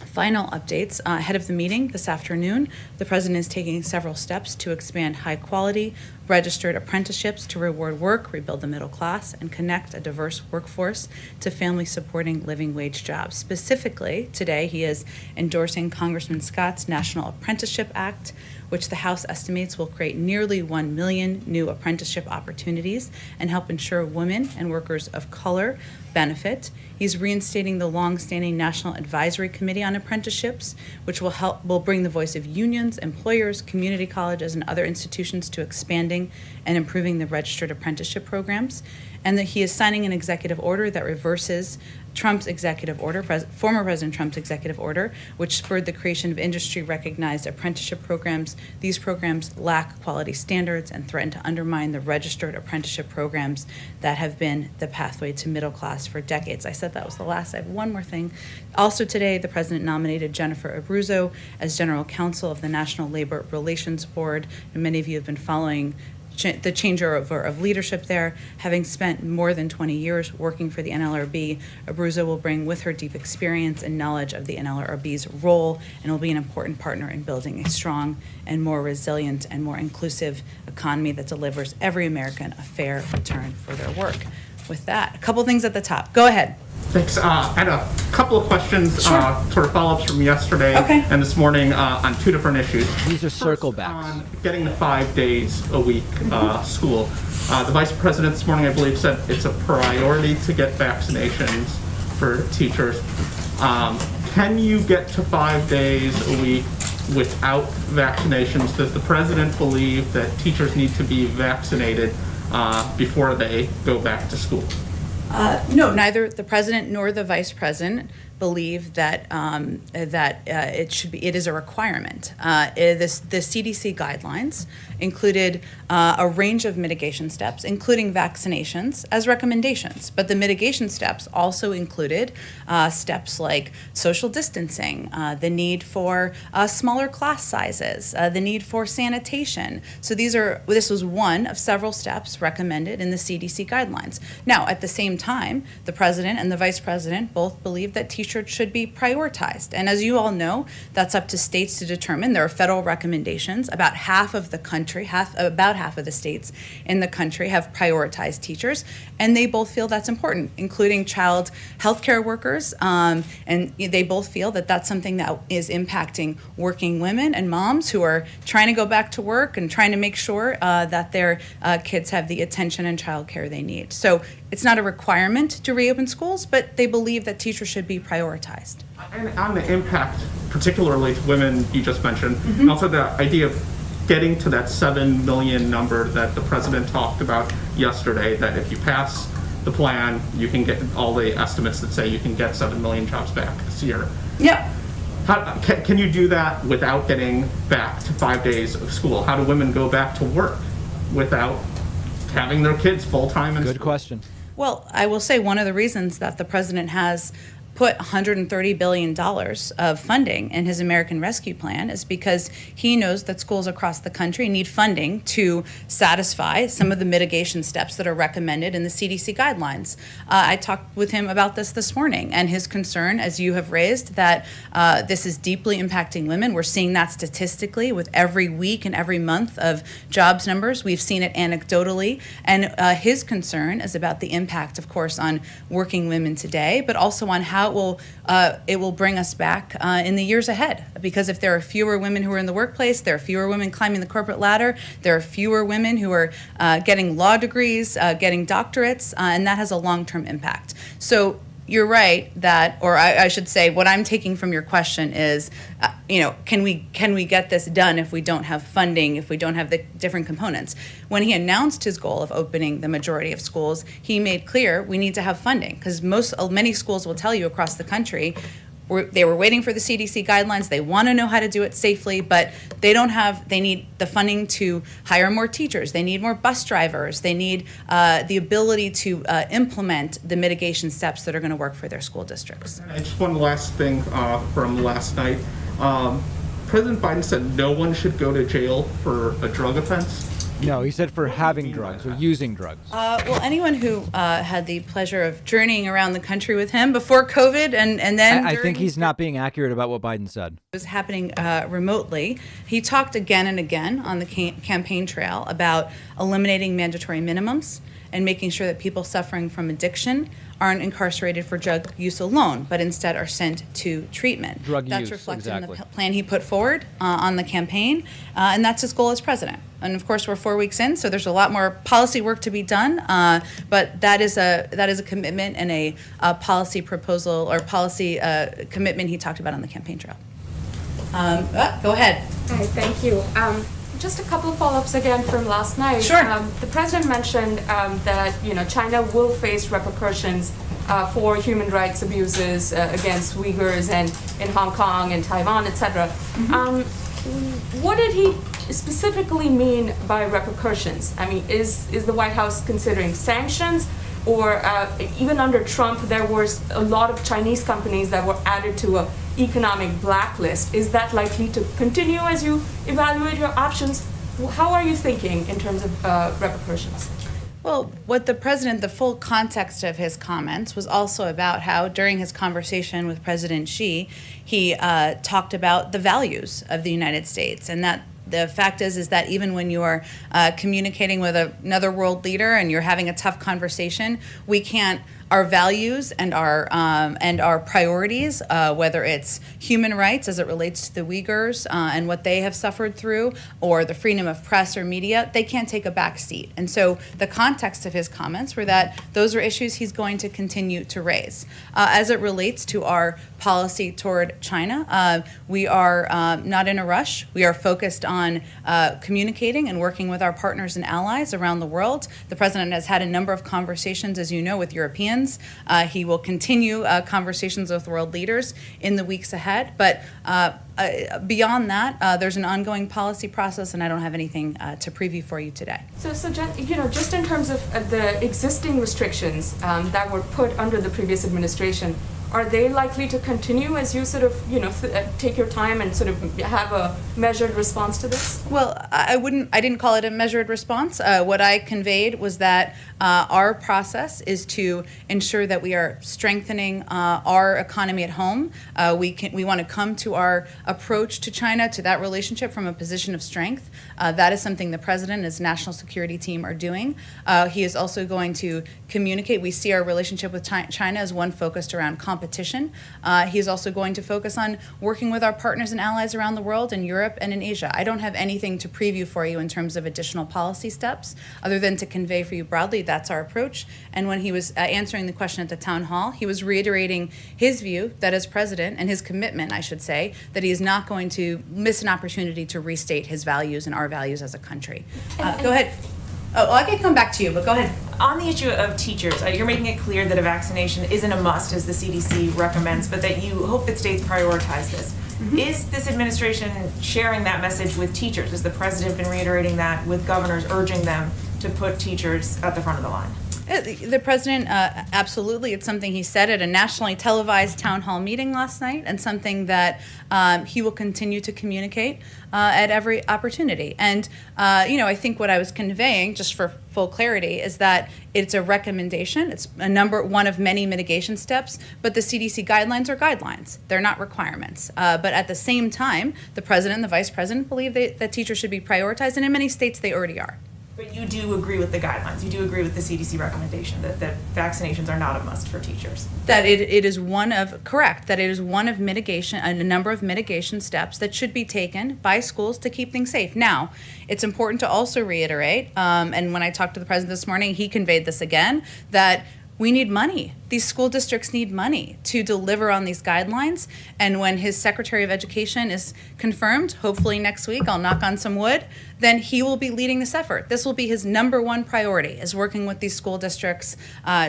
Final updates. Ahead of the meeting this afternoon, the President is taking several steps to expand high-quality, registered apprenticeships to reward work, rebuild the middle class, and connect a diverse workforce to family-supporting living wage jobs. Specifically, today he is endorsing Congressman Scott's National Apprenticeship Act, which the House estimates will create nearly 1 million new apprenticeship opportunities and help ensure women and workers of color benefit. He's reinstating the long-standing National Advisory Committee on Apprenticeships, which will bring the voice of unions, employers, community colleges, and other institutions to expanding and improving the registered apprenticeship programs. And that he is signing an executive order that reverses Trump's executive order, former President Trump's executive order, which spurred the creation of industry-recognized apprenticeship programs. These programs lack quality standards and threaten to undermine the registered apprenticeship programs that have been the pathway to middle class for decades. I said that was the last. I have one more thing. Also today, the President nominated Jennifer Abruzzo as General Counsel of the National Labor Relations Board, and many of you have been following the changeover of leadership there. Having spent more than 20 years working for the NLRB, Abruzzo will bring with her deep experience and knowledge of the NLRB's role and will be an important partner in building a strong and more resilient and more inclusive economy that delivers every American a fair return for their work. With that, a couple things at the top. Go ahead. Thanks. I had a couple of questions, sort of follow-ups from yesterday and this morning on two different issues. These are circle backs. On getting the 5 days a week school. The Vice President this morning, I believe, said it's a priority to get vaccinations for teachers. Can you get to 5 days a week without vaccinations? Does the President believe that teachers need to be vaccinated before they go back to school? No, neither the President nor the Vice President believe that it is a requirement. The CDC guidelines included a range of mitigation steps, including vaccinations, as recommendations. But the mitigation steps also included steps like social distancing, the need for smaller class sizes, the need for sanitation. So this was one of several steps recommended in the CDC guidelines. Now, at the same time, the President and the Vice President both believe that teachers should be prioritized. And as you all know, that's up to states to determine. There are federal recommendations. About half of the country, about half of the states in the country have prioritized teachers, and they both feel that's important, including child health care workers, and they both feel that that's something that is impacting working women and moms who are trying to go back to work and trying to make sure that their kids have the attention and child care they need. So it's not a requirement to reopen schools, but they believe that teachers should be prioritized. And on the impact, particularly to women, you just mentioned, and also the idea of getting to that 7 million number that the President talked about yesterday, that if you pass the plan, you can get all the estimates that say you can get 7 million jobs back this year. Yep. Can you do that without getting back to 5 days of school? How do women go back to work without having their kids full-time in school? Good question. Well, I will say one of the reasons that the president has put $130 billion of funding in his American Rescue Plan is because he knows that schools across the country need funding to satisfy some of the mitigation steps that are recommended in the CDC guidelines. I talked with him about this morning, and his concern, as you have raised, that this is deeply impacting women. We're seeing that statistically with every week and every month of jobs numbers. We've seen it anecdotally, and his concern is about the impact, of course, on working women today, but also on how it will bring us back in the years ahead. Because if there are fewer women who are in the workplace, there are fewer women climbing the corporate ladder, there are fewer women who are getting law degrees, getting doctorates, and that has a long-term impact. So you're right that, or I should say, what I'm taking from your question is, can we get this done if we don't have funding, if we don't have the different components? When he announced his goal of opening the majority of schools, he made clear we need to have funding, because many schools will tell you across the country they were waiting for the CDC guidelines. They want to know how to do it safely, but they need the funding to hire more teachers. They need more bus drivers. They need the ability to implement the mitigation steps that are going to work for their school districts. Just one last thing from last night. President Biden said no one should go to jail for a drug offense. No, he said for having drugs or using drugs. Well, anyone who had the pleasure of journeying around the country with him before COVID and then I think he's not being accurate about what Biden said. It was happening remotely. He talked again and again on the campaign trail about eliminating mandatory minimums and making sure that people suffering from addiction aren't incarcerated for drug use alone, but instead are sent to treatment. That's reflected in the plan he put forward on the campaign, and that's his goal as president. And of course, we're 4 weeks in, so there's a lot more policy work to be done. But that is a commitment and a policy proposal or policy commitment he talked about on the campaign trail. Go ahead. Hi, thank you. Just a couple of follow-ups again from last night. Sure. The president mentioned that China will face repercussions for human rights abuses against Uyghurs and in Hong Kong and Taiwan, etc. What did he specifically mean by repercussions? I mean, is the White House considering sanctions? Or even under Trump, there was a lot of Chinese companies that were added to an economic blacklist. Is that likely to continue as you evaluate your options? How are you thinking in terms of repercussions? Well, the full context of his comments was also about how during his conversation with President Xi, he talked about the values of the United States, and that the fact is that even when you are communicating with another world leader and you're having a tough conversation, our values and our priorities, whether it's human rights as it relates to the Uyghurs and what they have suffered through, or the freedom of press or media, they can't take a back seat. And so the context of his comments were that those are issues he's going to continue to raise. As it relates to our policy toward China, we are not in a rush. We are focused on communicating and working with our partners and allies around the world. The president has had a number of conversations, as you know, with Europeans. He will continue conversations with world leaders in the weeks ahead. But beyond that, there's an ongoing policy process, and I don't have anything to preview for you today. So just in terms of the existing restrictions that were put under the previous administration, are they likely to continue as you sort of, take your time and sort of have a measured response to this? Well, I didn't call it a measured response. What I conveyed was that our process is to ensure that we are strengthening our economy at home. We want to come to our approach to China, to that relationship, from a position of strength. That is something the president and his national security team are doing. He is also going to communicate. We see our relationship with China as one focused around competition. He's also going to focus on working with our partners and allies around the world, in Europe and in Asia. I don't have anything to preview for you in terms of additional policy steps, other than to convey for you broadly that's our approach. And when he was answering the question at the town hall, he was reiterating his view that as president, and his commitment, I should say, that he is not going to miss an opportunity to restate his values and our values as a country. Go ahead. Oh, I can come back to you, but go ahead. On the issue of teachers, you're making it clear that a vaccination isn't a must, as the CDC recommends, but that you hope that states prioritize this. Is this administration sharing that message with teachers? Has the president been reiterating that with governors, urging them to put teachers at the front of the line? The president, absolutely. It's something he said at a nationally televised town hall meeting last night, and something that he will continue to communicate at every opportunity. And, I think what I was conveying, just for full clarity, is that it's a recommendation. It's one of many mitigation steps, but the CDC guidelines are guidelines. They're not requirements. But at the same time, the president and the vice president believe that teachers should be prioritized, and in many states they already are. But you do agree with the guidelines. You do agree with the CDC recommendation that vaccinations are not a must for teachers. That it is one of mitigation, a number of mitigation steps that should be taken by schools to keep things safe. Now, it's important to also reiterate, and when I talked to the president this morning, he conveyed this again, that we need money. These school districts need money to deliver on these guidelines. And when his Secretary of Education is confirmed, hopefully next week, I'll knock on some wood, then he will be leading this effort. This will be his number one priority, is working with these school districts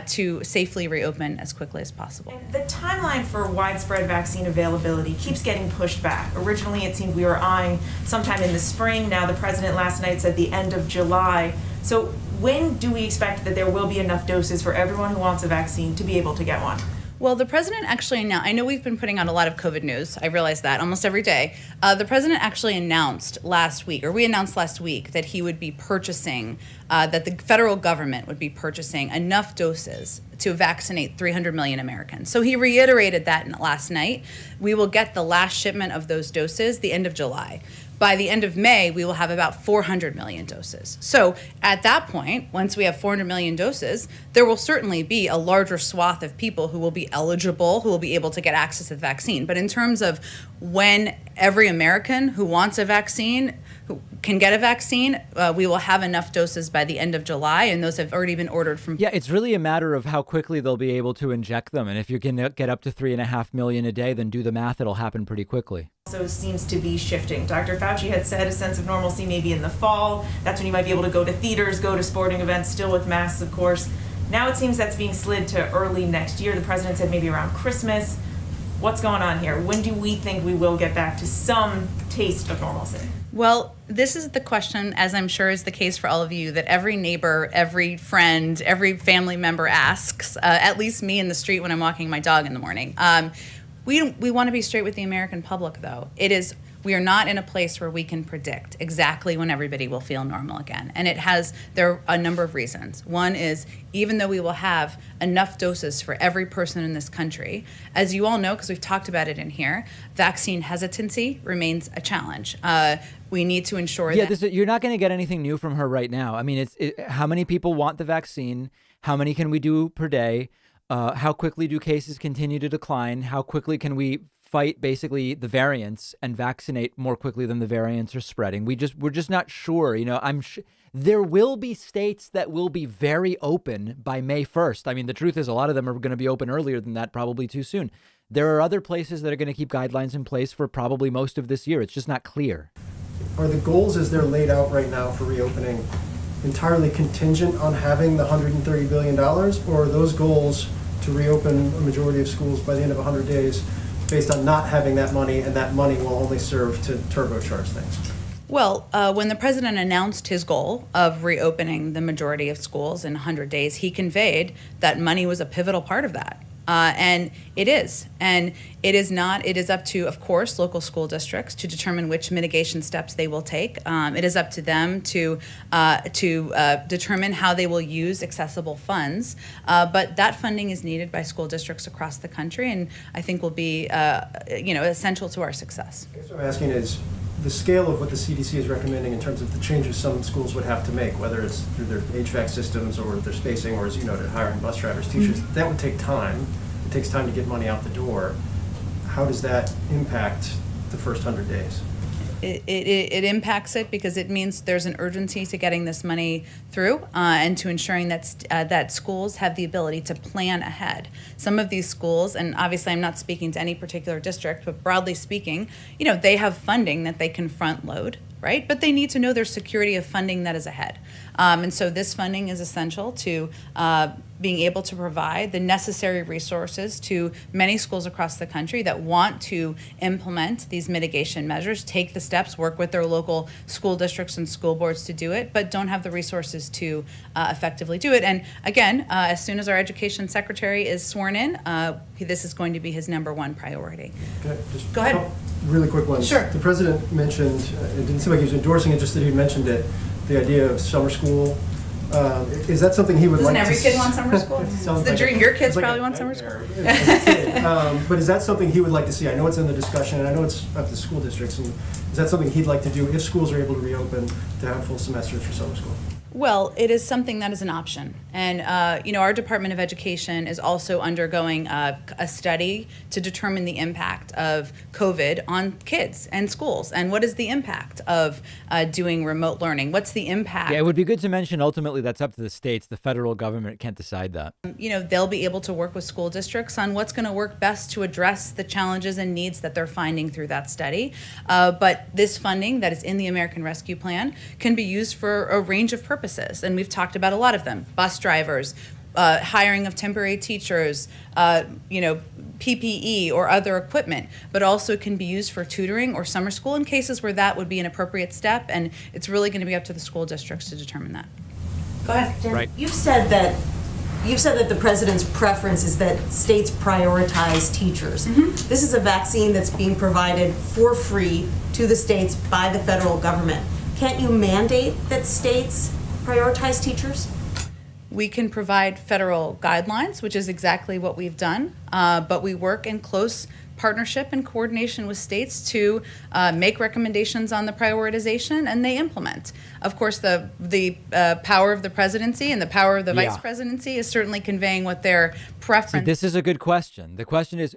to safely reopen as quickly as possible. And the timeline for widespread vaccine availability keeps getting pushed back. Originally, it seemed we were eyeing sometime in the spring. Now the president last night said the end of July. So when do we expect that there will be enough doses for everyone who wants a vaccine to be able to get one? Well, the president actually announced, I know we've been putting out a lot of COVID news, I realize that, almost every day. The president actually announced last week that he would be purchasing, that the federal government would be purchasing enough doses to vaccinate 300 million Americans. So he reiterated that last night. We will get the last shipment of those doses the end of July. By the end of May, we will have about 400 million doses. So at that point, once we have 400 million doses, there will certainly be a larger swath of people who will be eligible, who will be able to get access to the vaccine. But in terms of when every American who wants a vaccine who can get a vaccine, we will have enough doses by the end of July, and those have already been ordered from... Yeah, it's really a matter of how quickly they'll be able to inject them. And if you can get up to 3.5 million a day, then do the math, it'll happen pretty quickly. Also seems to be shifting. Dr. Fauci had said a sense of normalcy maybe in the fall. That's when you might be able to go to theaters, go to sporting events, still with masks, of course. Now it seems that's being slid to early next year. The president said maybe around Christmas. What's going on here? When do we think we will get back to some taste of normalcy? Well, this is the question, as I'm sure is the case for all of you, that every neighbor, every friend, every family member asks, at least me in the street when I'm walking my dog in the morning. We want to be straight with the American public, though. We are not in a place where we can predict exactly when everybody will feel normal again. And there are a number of reasons. One is, even though we will have enough doses for every person in this country, as you all know, because we've talked about it in here, vaccine hesitancy remains a challenge. We need to ensure that... You're not going to get anything new from her right now. I mean, how many people want the vaccine? How many can we do per day? How quickly do cases continue to decline? How quickly can we fight basically the variants and vaccinate more quickly than the variants are spreading? We're just not sure. There will be states that will be very open by May 1st. I mean, the truth is a lot of them are going to be open earlier than that, probably too soon. There are other places that are going to keep guidelines in place for probably most of this year. It's just not clear. Are the goals as they're laid out right now for reopening entirely contingent on having the $130 billion, or are those goals to reopen a majority of schools by the end of 100 days based on not having that money, and that money will only serve to turbocharge things? Well, when the president announced his goal of reopening the majority of schools in 100 days, he conveyed that money was a pivotal part of that. And it is. And it is up to, of course, local school districts to determine which mitigation steps they will take. It is up to them to determine how they will use accessible funds. But that funding is needed by school districts across the country, and I think will be essential to our success. What I'm asking is the scale of what the CDC is recommending in terms of the changes some schools would have to make, whether it's through their HVAC systems or their spacing, or, as you noted, hiring bus drivers, teachers. Mm-hmm. That would take time. It takes time to get money out the door. How does that impact the first 100 days? It impacts it because it means there's an urgency to getting this money through and to ensuring that schools have the ability to plan ahead. Some of these schools, and obviously I'm not speaking to any particular district, but broadly speaking, they have funding that they can front load, right? But they need to know their security of funding that is ahead. And so this funding is essential to being able to provide the necessary resources to many schools across the country that want to implement these mitigation measures, take the steps, work with their local school districts and school boards to do it, but don't have the resources to effectively do it. And again, as soon as our education secretary is sworn in, this is going to be his #1 priority. Okay, just go ahead. Really quick one. Sure. The president mentioned, it didn't seem like he was endorsing it, just that he mentioned it, the idea of summer school. Is that something he would Doesn't like every to kid want summer school? It's the dream. Your kids probably want summer school. But is that something he would like to see? I know it's in the discussion, and I know it's up to school districts. And is that something he'd like to do if schools are able to reopen to have full semesters for summer school? Well, it is something that is an option. And, our Department of Education is also undergoing a study to determine the impact of COVID on kids and schools. And what is the impact of doing remote learning? What's the impact? Yeah, it would be good to mention ultimately that's up to the states. The federal government can't decide that. They'll be able to work with school districts on what's going to work best to address the challenges and needs that they're finding through that study. But this funding that is in the American Rescue Plan can be used for a range of purposes. And we've talked about a lot of them: bus drivers, hiring of temporary teachers, PPE or other equipment, but also can be used for tutoring or summer school in cases where that would be an appropriate step. And it's really going to be up to the school districts to determine that. Go ahead. Jen, right. You've said that the president's preference is that states prioritize teachers. Mm-hmm. This is a vaccine that's being provided for free to the states by the federal government. Can't you mandate that states prioritize teachers? We can provide federal guidelines, which is exactly what we've done, but we work in close partnership and coordination with states to make recommendations on the prioritization, and they implement. Of course, the power of the presidency and the power of the vice presidency is certainly conveying what their preference. See, this is a good question. The question is,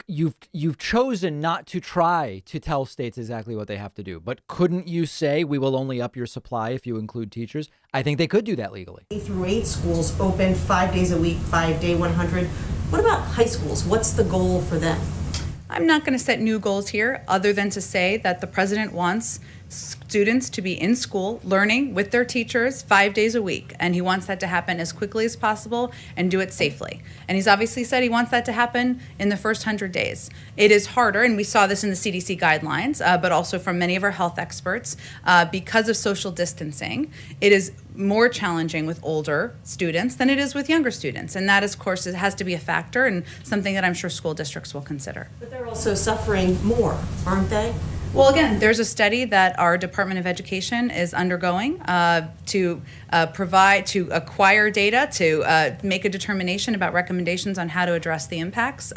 you've chosen not to try to tell states exactly what they have to do, but couldn't you say we will only up your supply if you include teachers? I think they could do that legally. K-8 schools open 5 days a week, 5 day 100. What about high schools? What's the goal for them? I'm not going to set new goals here other than to say that the president wants students to be in school learning with their teachers 5 days a week, and he wants that to happen as quickly as possible and do it safely. And he's obviously said he wants that to happen in the first 100 days. It is harder, and we saw this in the CDC guidelines, but also from many of our health experts, because of social distancing. It is more challenging with older students than it is with younger students, and that, of course, it has to be a factor and something that I'm sure school districts will consider. But they're also suffering more, aren't they? Well, again, there's a study that our Department of Education is undergoing to acquire data, to make a determination about recommendations on how to address the impacts.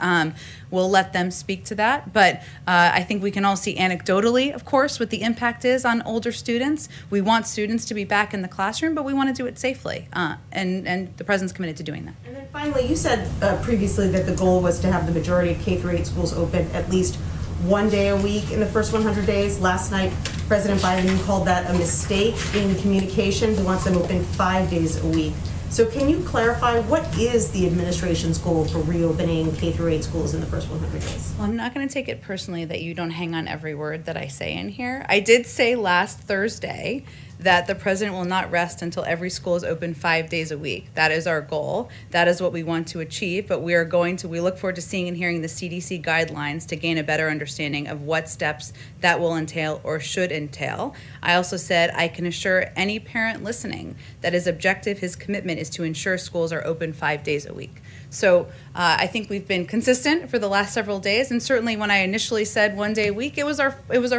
We'll let them speak to that. But I think we can all see anecdotally, of course, what the impact is on older students. We want students to be back in the classroom, but we want to do it safely. And the president's committed to doing that. And then finally, you said previously that the goal was to have the majority of K-8 schools open at least 1 day a week in the first 100 days. Last night, President Biden called that a mistake in communication. He wants them open 5 days a week. So can you clarify what is the administration's goal for reopening K-8 schools in the first 100 days? Well, I'm not going to take it personally that you don't hang on every word that I say in here. I did say last Thursday that the president will not rest until every school is open 5 days a week. That is our goal. That is what we want to achieve, but we look forward to seeing and hearing the CDC guidelines to gain a better understanding of what steps that will entail or should entail. I also said I can assure any parent listening that his objective, his commitment is to ensure schools are open 5 days a week. So I think we've been consistent for the last several days, and certainly when I initially said 1 day a week, it was our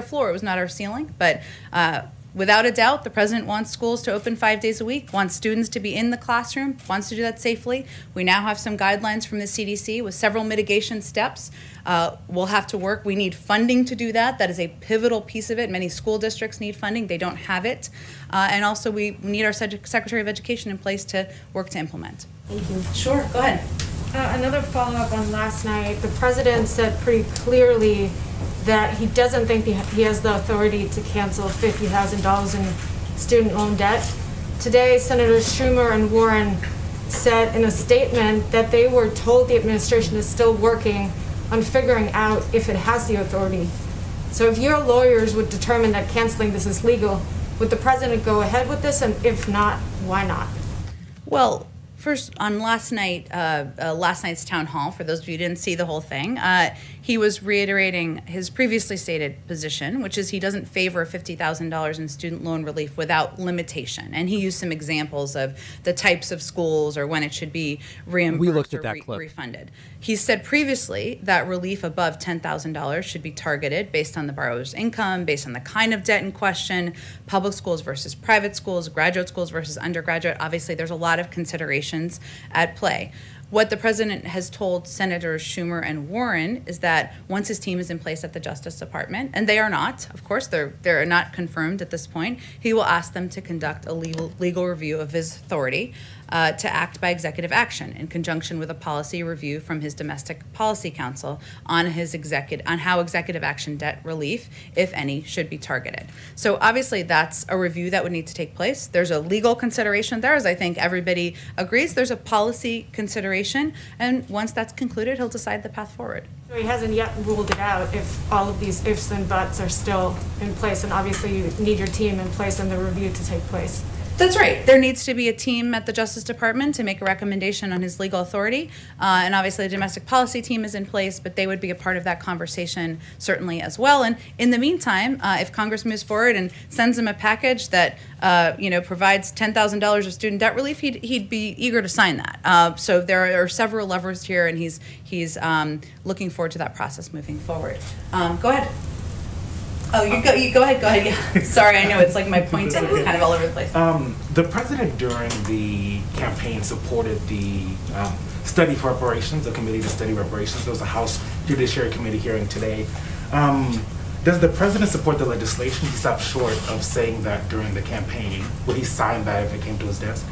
floor, it was not our ceiling, but without a doubt, the president wants schools to open 5 days a week, wants students to be in the classroom, wants to do that safely. We now have some guidelines from the CDC with several mitigation steps. We'll have to work. We need funding to do that. That is a pivotal piece of it. Many school districts need funding. They don't have it. And also we need our Secretary of Education in place to work to implement. Thank you. Sure, go ahead. Another follow-up on last night. The president said pretty clearly that he doesn't think he has the authority to cancel $50,000 in student loan debt. Today, Senators Schumer and Warren said in a statement that they were told the administration is still working on figuring out if it has the authority. So if your lawyers would determine that canceling this is legal, would the president go ahead with this? And if not, why not? Well, First, on last night's town hall, for those of you who didn't see the whole thing, he was reiterating his previously stated position, which is he doesn't favor $50,000 in student loan relief without limitation. And he used some examples of the types of schools or when it should be reimbursed We looked at that clip. refunded. He said previously that relief above $10,000 should be targeted based on the borrower's income, based on the kind of debt in question, public schools versus private schools, graduate schools versus undergraduate. Obviously, there's a lot of considerations at play. What the president has told Senators Schumer and Warren is that once his team is in place at the Justice Department, and they are not, of course, they're not confirmed at this point, he will ask them to conduct a legal review of his authority to act by executive action in conjunction with a policy review from his Domestic Policy Council on how executive action debt relief, if any, should be targeted. So obviously that's a review that would need to take place. There's a legal consideration there, as I think everybody agrees. There's a policy consideration, and once that's concluded, he'll decide the path forward. So he hasn't yet ruled it out if all of these ifs and buts are still in place, and obviously you need your team in place and the review to take place. That's right. There needs to be a team at the Justice Department to make a recommendation on his legal authority. And obviously the domestic policy team is in place, but they would be a part of that conversation certainly as well. And in the meantime, if Congress moves forward and sends him a package that provides $10,000 of student debt relief, he'd be eager to sign that. So there are several levers here, and he's looking forward to that process moving forward. Go ahead. Oh, you go ahead. Yeah. Sorry, I know it's like my points and it's kind of all over the place. The president during the campaign supported the study for reparations, the committee to study reparations. There was a House Judiciary Committee hearing today. Does the president support the legislation? He stopped short of saying that during the campaign. Would he sign that if it came to his desk?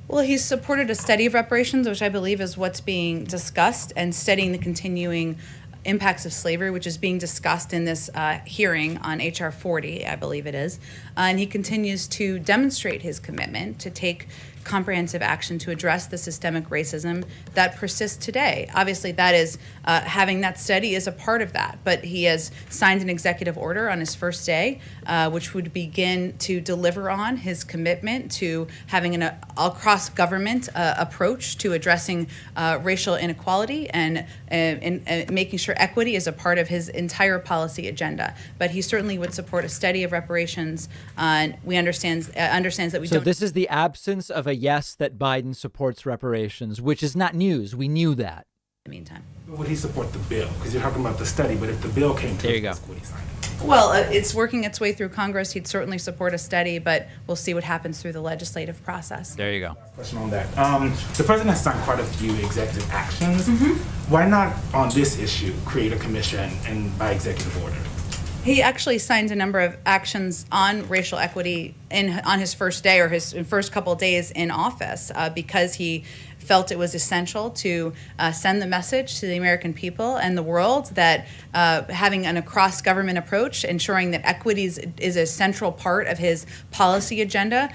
Well, he's supported a study of reparations, which I believe is what's being discussed, and studying the continuing impacts of slavery, which is being discussed in this hearing on H.R. 40, I believe it is. And he continues to demonstrate his commitment to take comprehensive action to address the systemic racism that persists today. Obviously, that is having that study is a part of that, but he has signed an executive order on his first day, which would begin to deliver on his commitment to having an across government approach to addressing racial inequality and making sure equity is a part of his entire policy agenda. But he certainly would support a study of reparations. We understands that we don't. So this is the absence of a yes that Biden supports reparations, which is not news. We knew that. In the meantime. Would he support the bill? Because you're talking about the study, but if the bill came to there you go. Would he sign it? Well, it's working its way through Congress. He'd certainly support a study, but we'll see what happens through the legislative process. There you go. Question on that. The president has signed quite a few executive actions. Why not on this issue create a commission and by executive order? He actually signed a number of actions on racial equity on his first day or his first couple of days in office because he felt it was essential to send the message to the American people and the world that having an across-government approach, ensuring that equity is a central part of his policy agenda,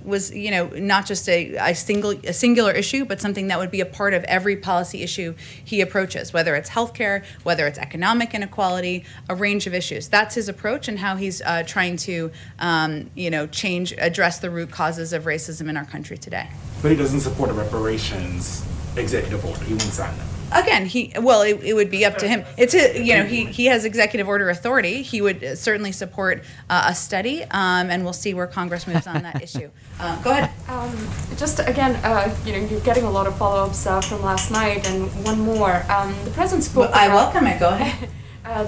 was not just a singular issue, but something that would be a part of every policy issue he approaches, whether it's healthcare, whether it's economic inequality, a range of issues. That's his approach and how he's trying to address the root causes of racism in our country today. But he doesn't support a reparations executive order. He won't sign them. Again, it would be up to him. It's he has executive order authority. He would certainly support a study, and we'll see where Congress moves on that issue. Go ahead. Just again, you're getting a lot of follow-ups from last night, and one more. The president spoke. I welcome it. Go ahead.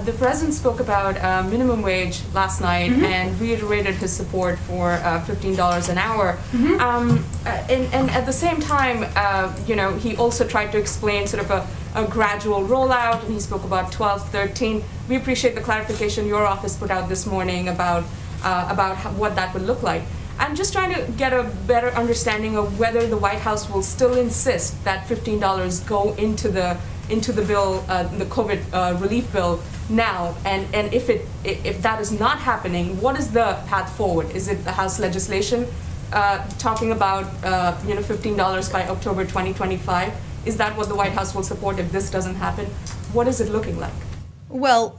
The president spoke about minimum wage last night and reiterated his support for $15 an hour. And at the same time, he also tried to explain sort of a gradual rollout, and he spoke about 12-13. We appreciate the clarification your office put out this morning about what that would look like. I'm just trying to get a better understanding of whether the White House will still insist that $15 go into the bill, the COVID relief bill now, and if that is not happening, what is the path forward? Is it the House legislation talking about $15 by October 2025? Is that what the White House will support if this doesn't happen? What is it looking like? Well,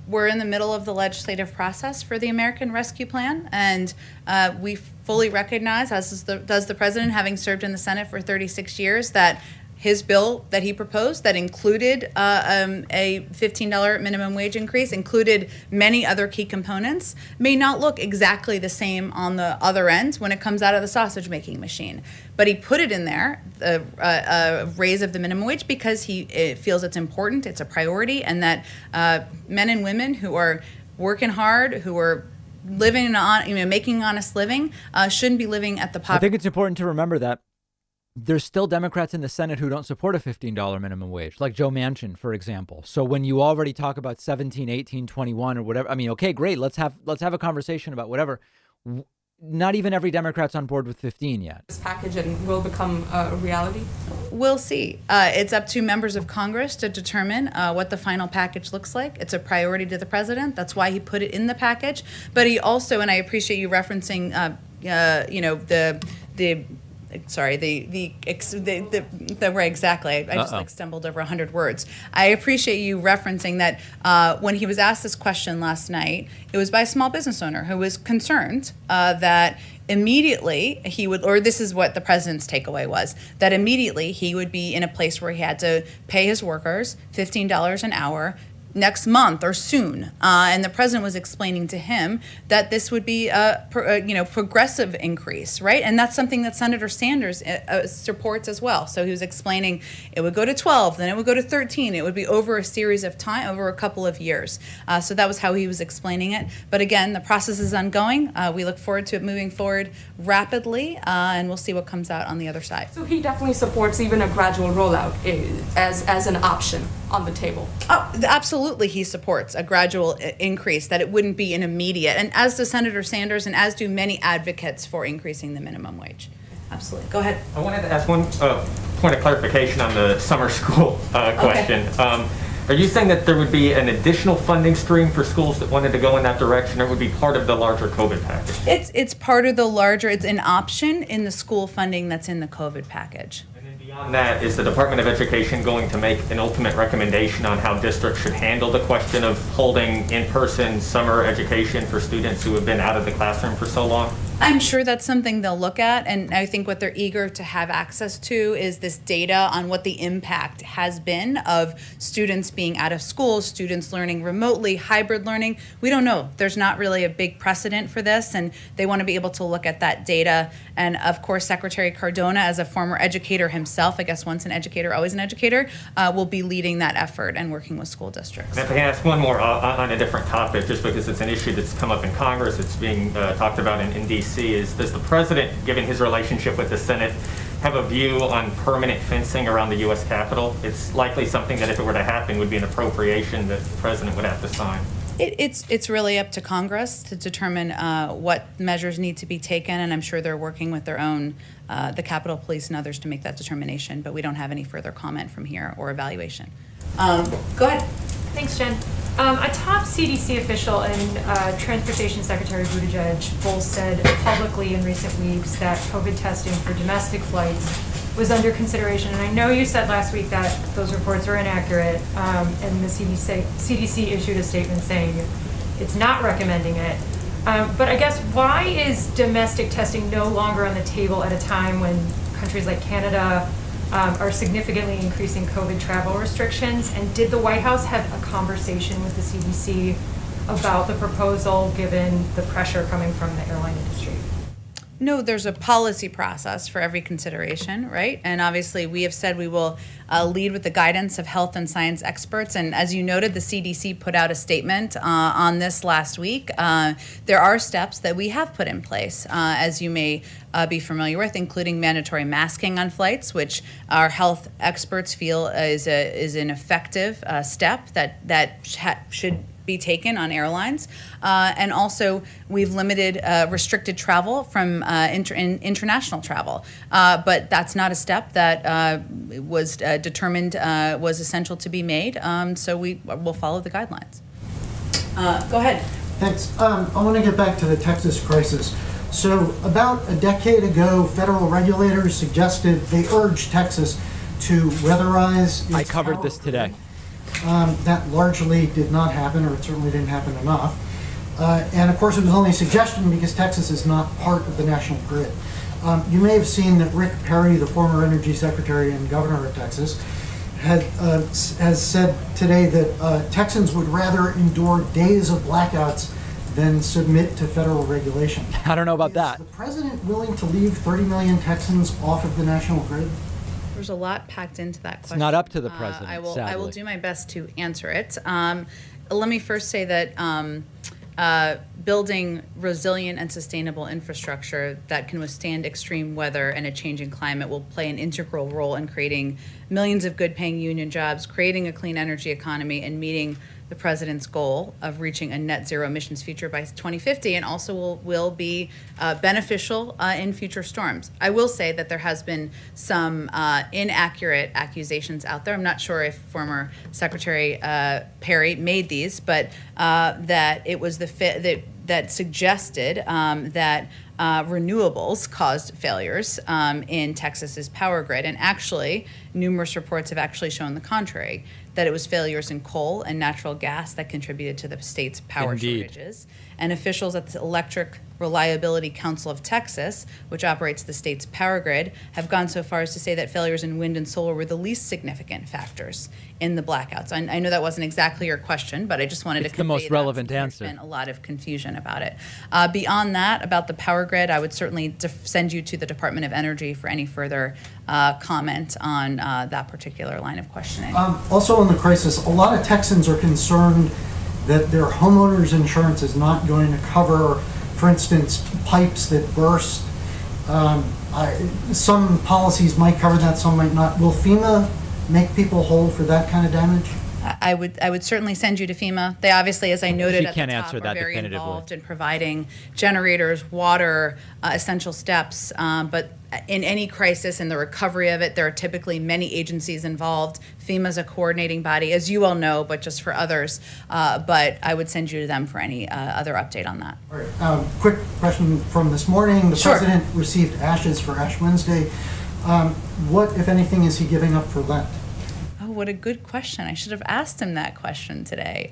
we're in the middle of the legislative process for the American Rescue Plan, and we fully recognize, as does the president, having served in the Senate for 36 years, that his bill that he proposed that included a $15 minimum wage increase, included many other key components, may not look exactly the same on the other end when it comes out of the sausage making machine. But he put it in there, a raise of the minimum wage, because he feels it's important, it's a priority, and that men and women who are working hard, who are living on, making an honest living, shouldn't be living at the poverty. I think it's important to remember that there's still Democrats in the Senate who don't support a $15 minimum wage, like Joe Manchin, for example. So when you already talk about 17, 18, 21 or whatever, I mean, okay, great. Let's have a conversation about whatever. Not even every Democrat's on board with 15 yet. This package and will become a reality? We'll see. It's up to members of Congress to determine what the final package looks like. It's a priority to the president. That's why he put it in the package. But he also, and I appreciate you referencing, I just stumbled over 100 words. I appreciate you referencing that when he was asked this question last night, it was by a small business owner who was concerned that immediately he would, or this is what the president's takeaway was, that immediately he would be in a place where he had to pay his workers $15 an hour next month or soon, and the president was explaining to him that this would be a progressive increase, right? And that's something that Senator Sanders supports as well. So he was explaining it would go to 12, then it would go to 13. It would be over a series of time, over a couple of years. So that was how he was explaining it. But again, the process is ongoing. We look forward to it moving forward rapidly, and we'll see what comes out on the other side. So he definitely supports even a gradual rollout as an option on the table. Oh, absolutely, he supports a gradual increase, that it wouldn't be an immediate, and as does Senator Sanders, and as do many advocates for increasing the minimum wage. Absolutely. Go ahead. I wanted to ask one point of clarification on the summer school question. Okay. Are you saying that there would be an additional funding stream for schools that wanted to go in that direction, or would be part of the larger COVID package? It's part of the larger, it's an option in the school funding that's in the COVID package. Beyond that, is the Department of Education going to make an ultimate recommendation on how districts should handle the question of holding in-person summer education for students who have been out of the classroom for so long? I'm sure that's something they'll look at, and I think what they're eager to have access to is this data on what the impact has been of students being out of school, students learning remotely, hybrid learning. We don't know. There's not really a big precedent for this, and they want to be able to look at that data. And of course, Secretary Cardona, as a former educator himself, I guess once an educator, always an educator, will be leading that effort and working with school districts. And if I can ask one more on a different topic, just because it's an issue that's come up in Congress, it's being talked about in D.C., is does the president, given his relationship with the Senate, have a view on permanent fencing around the U.S. Capitol? It's likely something that if it were to happen would be an appropriation that the president would have to sign. It's really up to Congress to determine what measures need to be taken, and I'm sure they're working with their own, the Capitol Police and others to make that determination, but we don't have any further comment from here or evaluation. Go ahead. Thanks, Jen. A top CDC official and Transportation Secretary Buttigieg both said publicly in recent weeks that COVID testing for domestic flights was under consideration. And I know you said last week that those reports are inaccurate, and the CDC issued a statement saying it's not recommending it. But I guess why is domestic testing no longer on the table at a time when countries like Canada are significantly increasing COVID travel restrictions? And did the White House have a conversation with the CDC about the proposal given the pressure coming from the airline industry? No, there's a policy process for every consideration, right? And obviously we have said we will lead with the guidance of health and science experts. And as you noted, the CDC put out a statement on this last week. There are steps that we have put in place, as you may be familiar with, including mandatory masking on flights, which our health experts feel is an effective step that should be taken on airlines. And also, we've limited restricted travel from international travel. But that's not a step that was determined was essential to be made. So we will follow the guidelines. Go ahead. Thanks. I want to get back to the Texas crisis. So about a decade ago, federal regulators suggested, they urged Texas to weatherize. I covered this today. That largely did not happen, or it certainly didn't happen enough. And of course, it was only a suggestion because Texas is not part of the national grid. You may have seen that Rick Perry, the former Energy Secretary and Governor of Texas, has said today that Texans would rather endure days of blackouts than submit to federal regulation. I don't know about that. Is the president willing to leave 30 million Texans off of the national grid? There's a lot packed into that question. It's not up to the president, I will sadly. do my best to answer it. Let me first say that building resilient and sustainable infrastructure that can withstand extreme weather and a changing climate will play an integral role in creating millions of good-paying union jobs, creating a clean energy economy, and meeting the president's goal of reaching a net zero emissions future by 2050, and also will be beneficial in future storms. I will say that there has been some inaccurate accusations out there. I'm not sure if former Secretary Perry made these, but that it was that suggested that renewables caused failures in Texas's power grid, and actually numerous reports have actually shown the contrary, that it was failures in coal and natural gas that contributed to the state's power shortages. And officials at the Electric Reliability Council of Texas, which operates the state's power grid, have gone so far as to say that failures in wind and solar were the least significant factors in the blackouts. I know that wasn't exactly your question, but I just wanted to convey the most relevant answer. There's been a lot of confusion about it. Beyond that, about the power grid, I would certainly send you to the Department of Energy for any further comment on that particular line of questioning. Also on the crisis, a lot of Texans are concerned that their homeowner's insurance is not going to cover, for instance, pipes that burst. Some policies might cover that, some might not. Will FEMA make people whole for that kind of damage? I would certainly send you to FEMA. They obviously, as I noted at the top, answer are that very definitively. involved in providing generators, water, essential steps. But in any crisis and the recovery of it, there are typically many agencies involved. FEMA's a coordinating body, as you all know, but just for others. But I would send you to them for any other update on that. All right. Quick question from this morning. The president received ashes for Ash Wednesday. What, if anything, is he giving up for Lent? What a good question. I should have asked him that question today.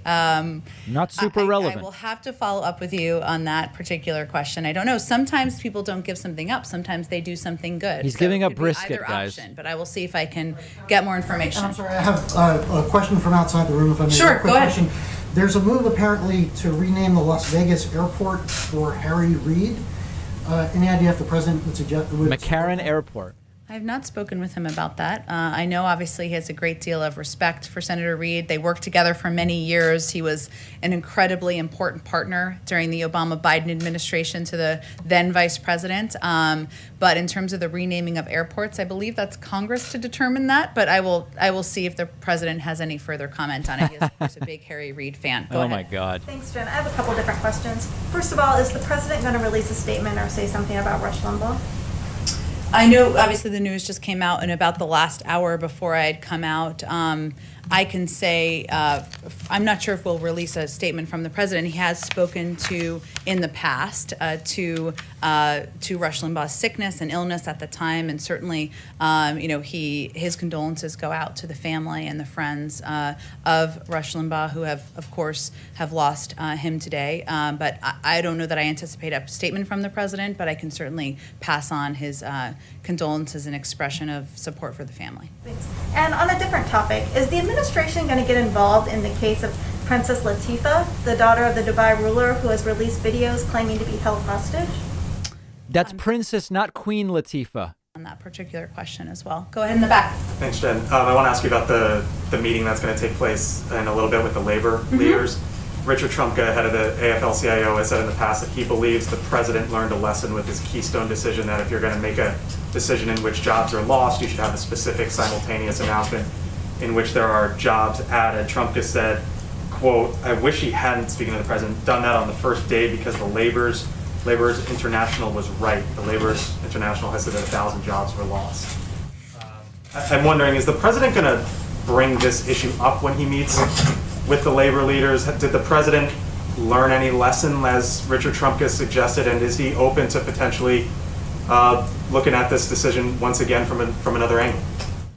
Not super relevant. I will have to follow up with you on that particular question. I don't know. Sometimes people don't give something up. Sometimes they do something good. He's giving up brisket, either guys. Option, but I will see if I can get more information. I'm sorry, I have a question from outside the room, if I may. Sure, Quick go ahead. question. There's a move apparently to rename the Las Vegas airport for Harry Reid. Any idea if the president would suggest? McCarran Airport. I have not spoken with him about that. I know obviously he has a great deal of respect for Senator Reid. They worked together for many years. He was an incredibly important partner during the Obama-Biden administration to the then vice president. But in terms of the renaming of airports, I believe that's Congress to determine that. But I will see if the president has any further comment on it. He is, of course, a big Harry Reid fan. Go ahead. My God. Thanks, Jen. I have a couple different questions. First of all, is the president going to release a statement or say something about Rush Limbaugh? I know, obviously, the news just came out in about the last hour before I had come out. I can say I'm not sure if we'll release a statement from the president. He has spoken to, in the past, to Rush Limbaugh's sickness and illness at the time, and certainly, his condolences go out to the family and the friends of Rush Limbaugh, who have, of course, lost him today. But I don't know that I anticipate a statement from the president, but I can certainly pass on his condolences and expression of support for the family. Thanks. And on a different topic, is the administration going to get involved in the case of Princess Latifah, the daughter of the Dubai ruler who has released videos claiming to be held hostage? That's Princess, not Queen Latifah. On that particular question as well. Go ahead in the back. Thanks, Jen. I want to ask you about the meeting that's going to take place in a little bit with the labor leaders. Richard Trumka, head of the AFL-CIO, has said in the past that he believes the president learned a lesson with his Keystone decision, that if you're going to make a decision in which jobs are lost, you should have a specific simultaneous announcement in which there are jobs added. Trumka said, quote, "I wish he hadn't," speaking to the president, "done that on the first day because the Laborers International was right. The Laborers International has said that 1,000 jobs were lost." I'm wondering, is the president going to bring this issue up when he meets with the labor leaders? Did the president learn any lesson, as Richard Trumka suggested, and is he open to potentially looking at this decision once again from another angle?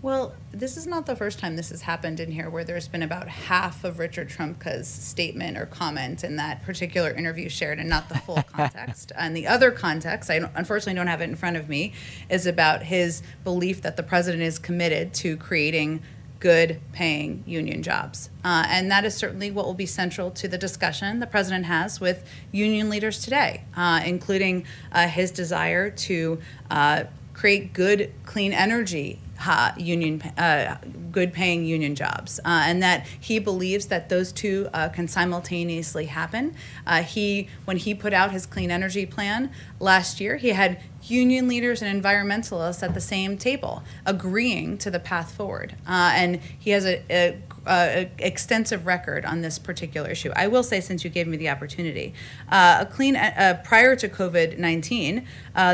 Well, this is not the first time this has happened in here, where there's been about half of Richard Trumka's statement or comment in that particular interview shared and not the full context. And the other context, unfortunately don't have it in front of me, is about his belief that the president is committed to creating good paying union jobs. And that is certainly what will be central to the discussion the president has with union leaders today, including his desire to create good, clean energy good paying union jobs, and that he believes that those two can simultaneously happen. When he put out his clean energy plan last year, he had union leaders and environmentalists at the same table agreeing to the path forward, and he has a extensive record on this particular issue. I will say, since you gave me the opportunity, prior to COVID-19,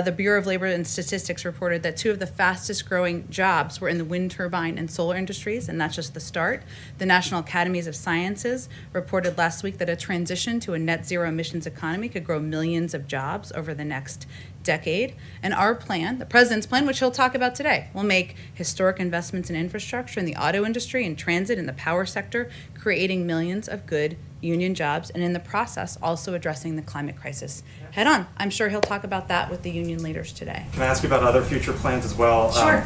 the Bureau of Labor and Statistics reported that two of the fastest growing jobs were in the wind turbine and solar industries, and that's just the start. The National Academies of Sciences reported last week that a transition to a net zero emissions economy could grow millions of jobs over the next decade. And our plan, the president's plan, which he'll talk about today, will make historic investments in infrastructure in the auto industry and transit in the power sector, creating millions of good union jobs, and in the process also addressing the climate crisis head on. I'm sure he'll talk about that with the union leaders today. Can I ask you about other future plans as well? Sure.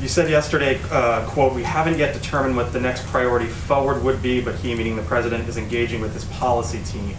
You said yesterday, quote, "We haven't yet determined what the next priority forward would be, but he," meaning the president, "is engaging with his policy team."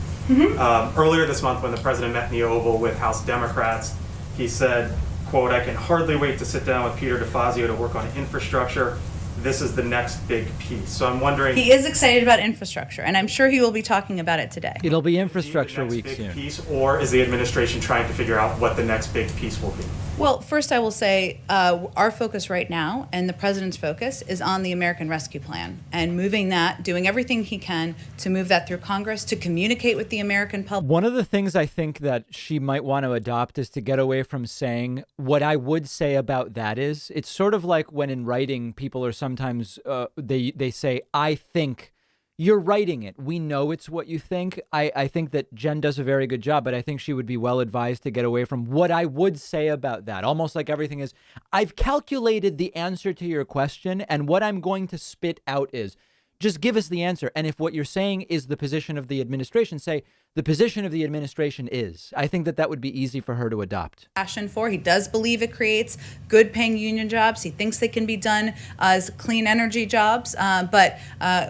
Earlier this month, when the president met in the Oval with House Democrats, he said, quote, "I can hardly wait to sit down with Peter DeFazio to work on infrastructure. This is the next big piece." So I'm wondering. He is excited about infrastructure, and I'm sure he will be talking about it today. It'll be infrastructure week big soon. Piece, or is the administration trying to figure out what the next big piece will be? Well, first I will say our focus right now, and the president's focus, is on the American Rescue Plan and moving that, doing everything he can to move that through Congress, to communicate with the American public. One of the things I think that she might want to adopt is to get away from saying what I would say about that is. It's sort of like when in writing, people are sometimes, they say, "I think." You're writing it. We know it's what you think. I think that Jen does a very good job, but I think she would be well advised to get away from what I would say about that. Almost like everything is, I've calculated the answer to your question, and what I'm going to spit out is, just give us the answer. And if what you're saying is the position of the administration, say, the position of the administration is. I think that would be easy for her to adopt. Passion for. He does believe it creates good paying union jobs. He thinks they can be done as clean energy jobs, but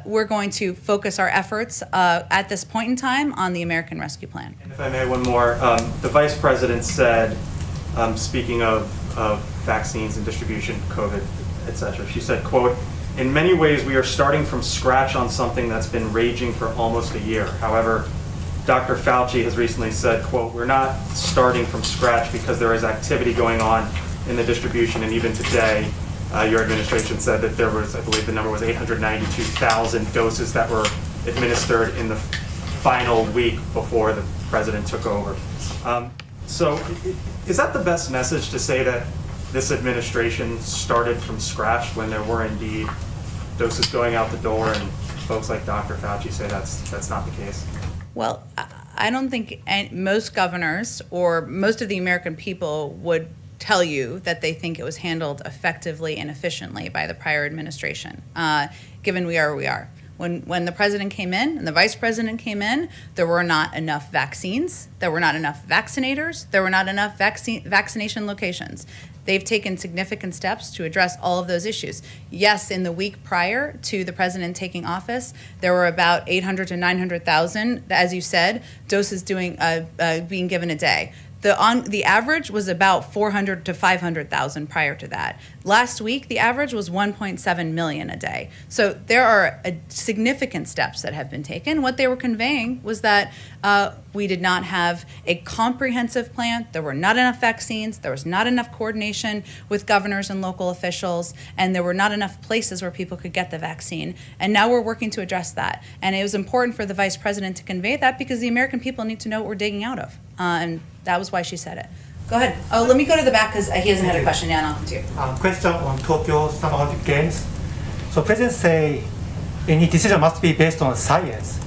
we're going to focus our efforts at this point in time on the American Rescue Plan. And if I may, one more. The vice president said, speaking of vaccines and distribution, COVID, et cetera, she said, quote, "In many ways, we are starting from scratch on something that's been raging for almost a year. However, Dr. Fauci has recently said, quote, we're not starting from scratch because there is activity going on in the distribution. And even today, your administration said that there was, I believe the number was 892,000 doses that were administered in the final week before the president took over. So is that the best message to say that this administration started from scratch when there were indeed doses going out the door, and folks like Dr. Fauci say that's not the case? Well, I don't think most governors or most of the American people would tell you that they think it was handled effectively and efficiently by the prior administration, given we are where we are. When the president came in and the vice president came in, there were not enough vaccines, there were not enough vaccinators, there were not enough vaccination locations. They've taken significant steps to address all of those issues. Yes, in the week prior to the president taking office, there were about 800 to 900,000, as you said, doses being given a day. The average was about 400 to 500,000 prior to that. Last week, the average was 1.7 million a day. So there are significant steps that have been taken. What they were conveying was that we did not have a comprehensive plan. There were not enough vaccines. There was not enough coordination with governors and local officials, and there were not enough places where people could get the vaccine. And now we're working to address that. And it was important for the vice president to convey that because the American people need to know what we're digging out of. And that was why she said it. Go ahead. Oh, let me go to the back because he hasn't had a question. Yeah, and I'll come to you. Question on Tokyo Summer Olympic Games. So President say any decision must be based on science.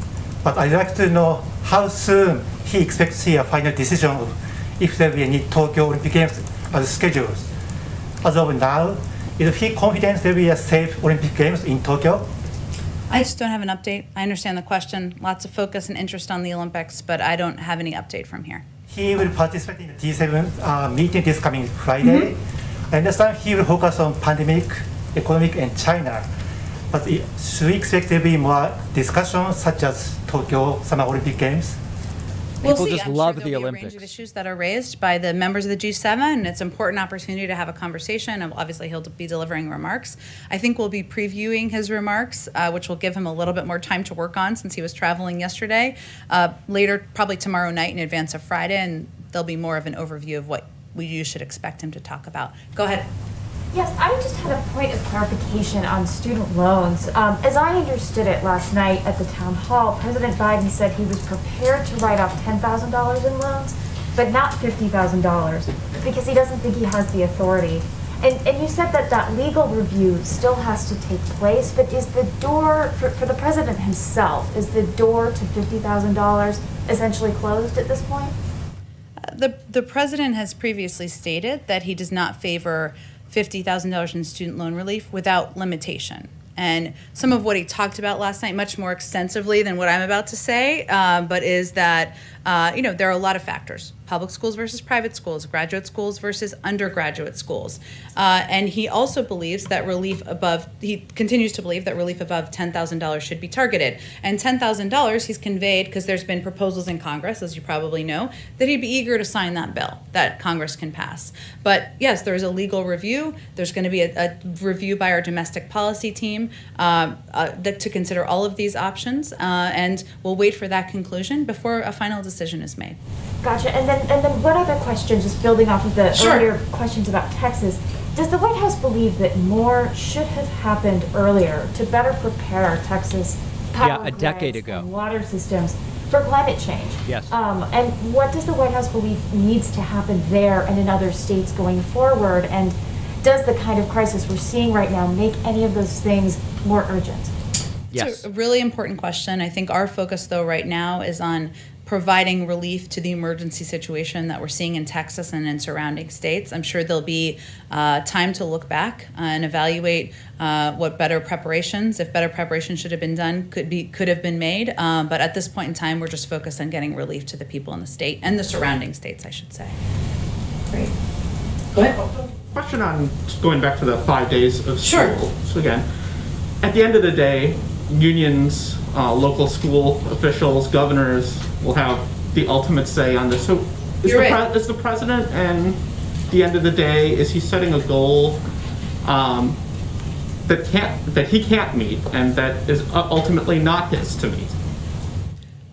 But I'd like to know how soon he expects to see a final decision of if there will be any Tokyo Olympic Games as scheduled. As of now, Is he confident there will be a safe Olympic Games in Tokyo? I just don't have an update. I understand the question. Lots of focus and interest on the Olympics, but I don't have any update from here. He will participate in the G7 meeting this coming Friday. I understand he will focus on pandemic, economic, and China. But should we expect there to be more discussions such as Tokyo Summer Olympic Games? People We'll see. just I'm love sure the there'll be Olympics. a range of issues that are raised by the members of the G7, and it's an important opportunity to have a conversation. And obviously, he'll be delivering remarks. I think we'll be previewing his remarks, which will give him a little bit more time to work on since he was traveling yesterday. Later, probably tomorrow night in advance of Friday, and there'll be more of an overview of what you should expect him to talk about. Go ahead. Yes, I just had a point of clarification on student loans. As I understood it last night at the town hall, President Biden said he was prepared to write off $10,000 in loans, but not $50,000 because he doesn't think he has the authority. And you said that that legal review still has to take place, but is the door, for the president himself, is the door to $50,000 essentially closed at this point? The president has previously stated that he does not favor $50,000 in student loan relief without limitation. And some of what he talked about last night, much more extensively than what I'm about to say, but is that, there are a lot of factors. Public schools versus private schools, graduate schools versus undergraduate schools. And he also believes that he continues to believe that relief above $10,000 should be targeted. And $10,000 he's conveyed, because there's been proposals in Congress, as you probably know, that he'd be eager to sign that bill that Congress can pass. But yes, there is a legal review. There's going to be a review by our domestic policy team to consider all of these options. And we'll wait for that conclusion before a final decision is made. Gotcha. And then one other question, just building off of the earlier questions about Texas. Does the White House believe that more should have happened earlier to better prepare Texas power a decade grids ago. and water systems for climate change? Yes. And what does the White House believe needs to happen there and in other states going forward? And does the kind of crisis we're seeing right now make any of those things more urgent? Yes. It's a really important question. I think our focus, though, right now is on providing relief to the emergency situation that we're seeing in Texas and in surrounding states. I'm sure there'll be time to look back and evaluate what better preparations, if better preparations should have been done, could have been made. But at this point in time, we're just focused on getting relief to the people in the state and the surrounding states, I should say. Great. Go ahead. Question on going back to the 5 days of school. Sure. So again, at the end of the day, unions, local school officials, governors will have the ultimate say on this. So is the president, and at the end of the day, is he setting a goal that he can't meet and that is ultimately not his to meet?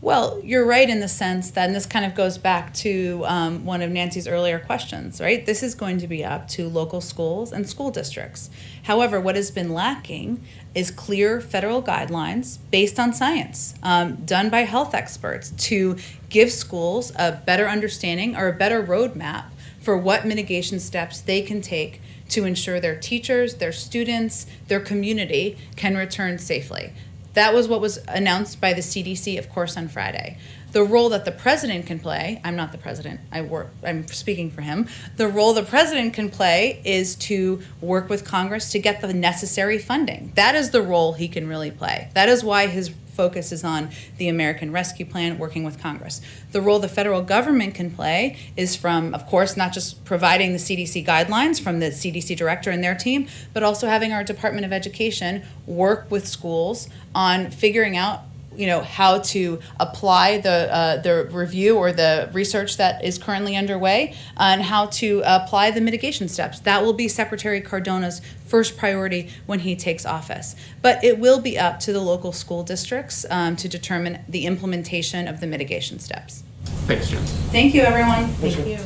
Well, you're right in the sense that, and this kind of goes back to one of Nancy's earlier questions, right? This is going to be up to local schools and school districts. However, what has been lacking is clear federal guidelines based on science, done by health experts to give schools a better understanding or a better roadmap for what mitigation steps they can take to ensure their teachers, their students, their community can return safely. That was what was announced by the CDC, of course, on Friday. The role that the president can play, I'm not the president, I'm speaking for him. The role the president can play is to work with Congress to get the necessary funding. That is the role he can really play. That is why his focus is on the American Rescue Plan, working with Congress. The role the federal government can play is from, of course, not just providing the CDC guidelines from the CDC director and their team, but also having our Department of Education work with schools on figuring out how to apply the review or the research that is currently underway and how to apply the mitigation steps. That will be Secretary Cardona's first priority when he takes office. But it will be up to the local school districts to determine the implementation of the mitigation steps. Thanks, Jen. Thank you, everyone. Thank you.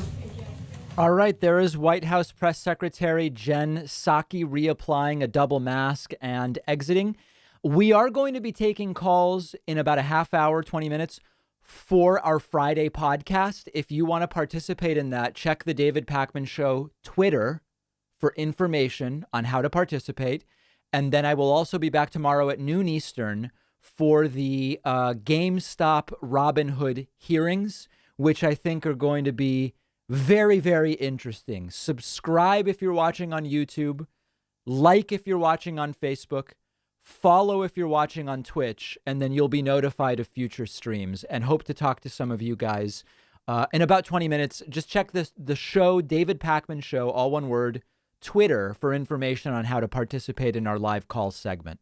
All right, there is White House Press Secretary Jen Psaki reapplying a double mask and exiting. We are going to be taking calls in about a half hour, 20 minutes for our Friday podcast. If you want to participate in that, check the David Pakman Show Twitter for information on how to participate. And then I will also be back tomorrow at noon Eastern for the GameStop Robinhood hearings, which I think are going to be very, very interesting. Subscribe if you're watching on YouTube. like if you're watching on Facebook, follow if you're watching on Twitch, and then you'll be notified of future streams, and hope to talk to some of you guys in about 20 minutes. Just check the show, David Pakman Show, all one word, Twitter, for information on how to participate in our live call segment.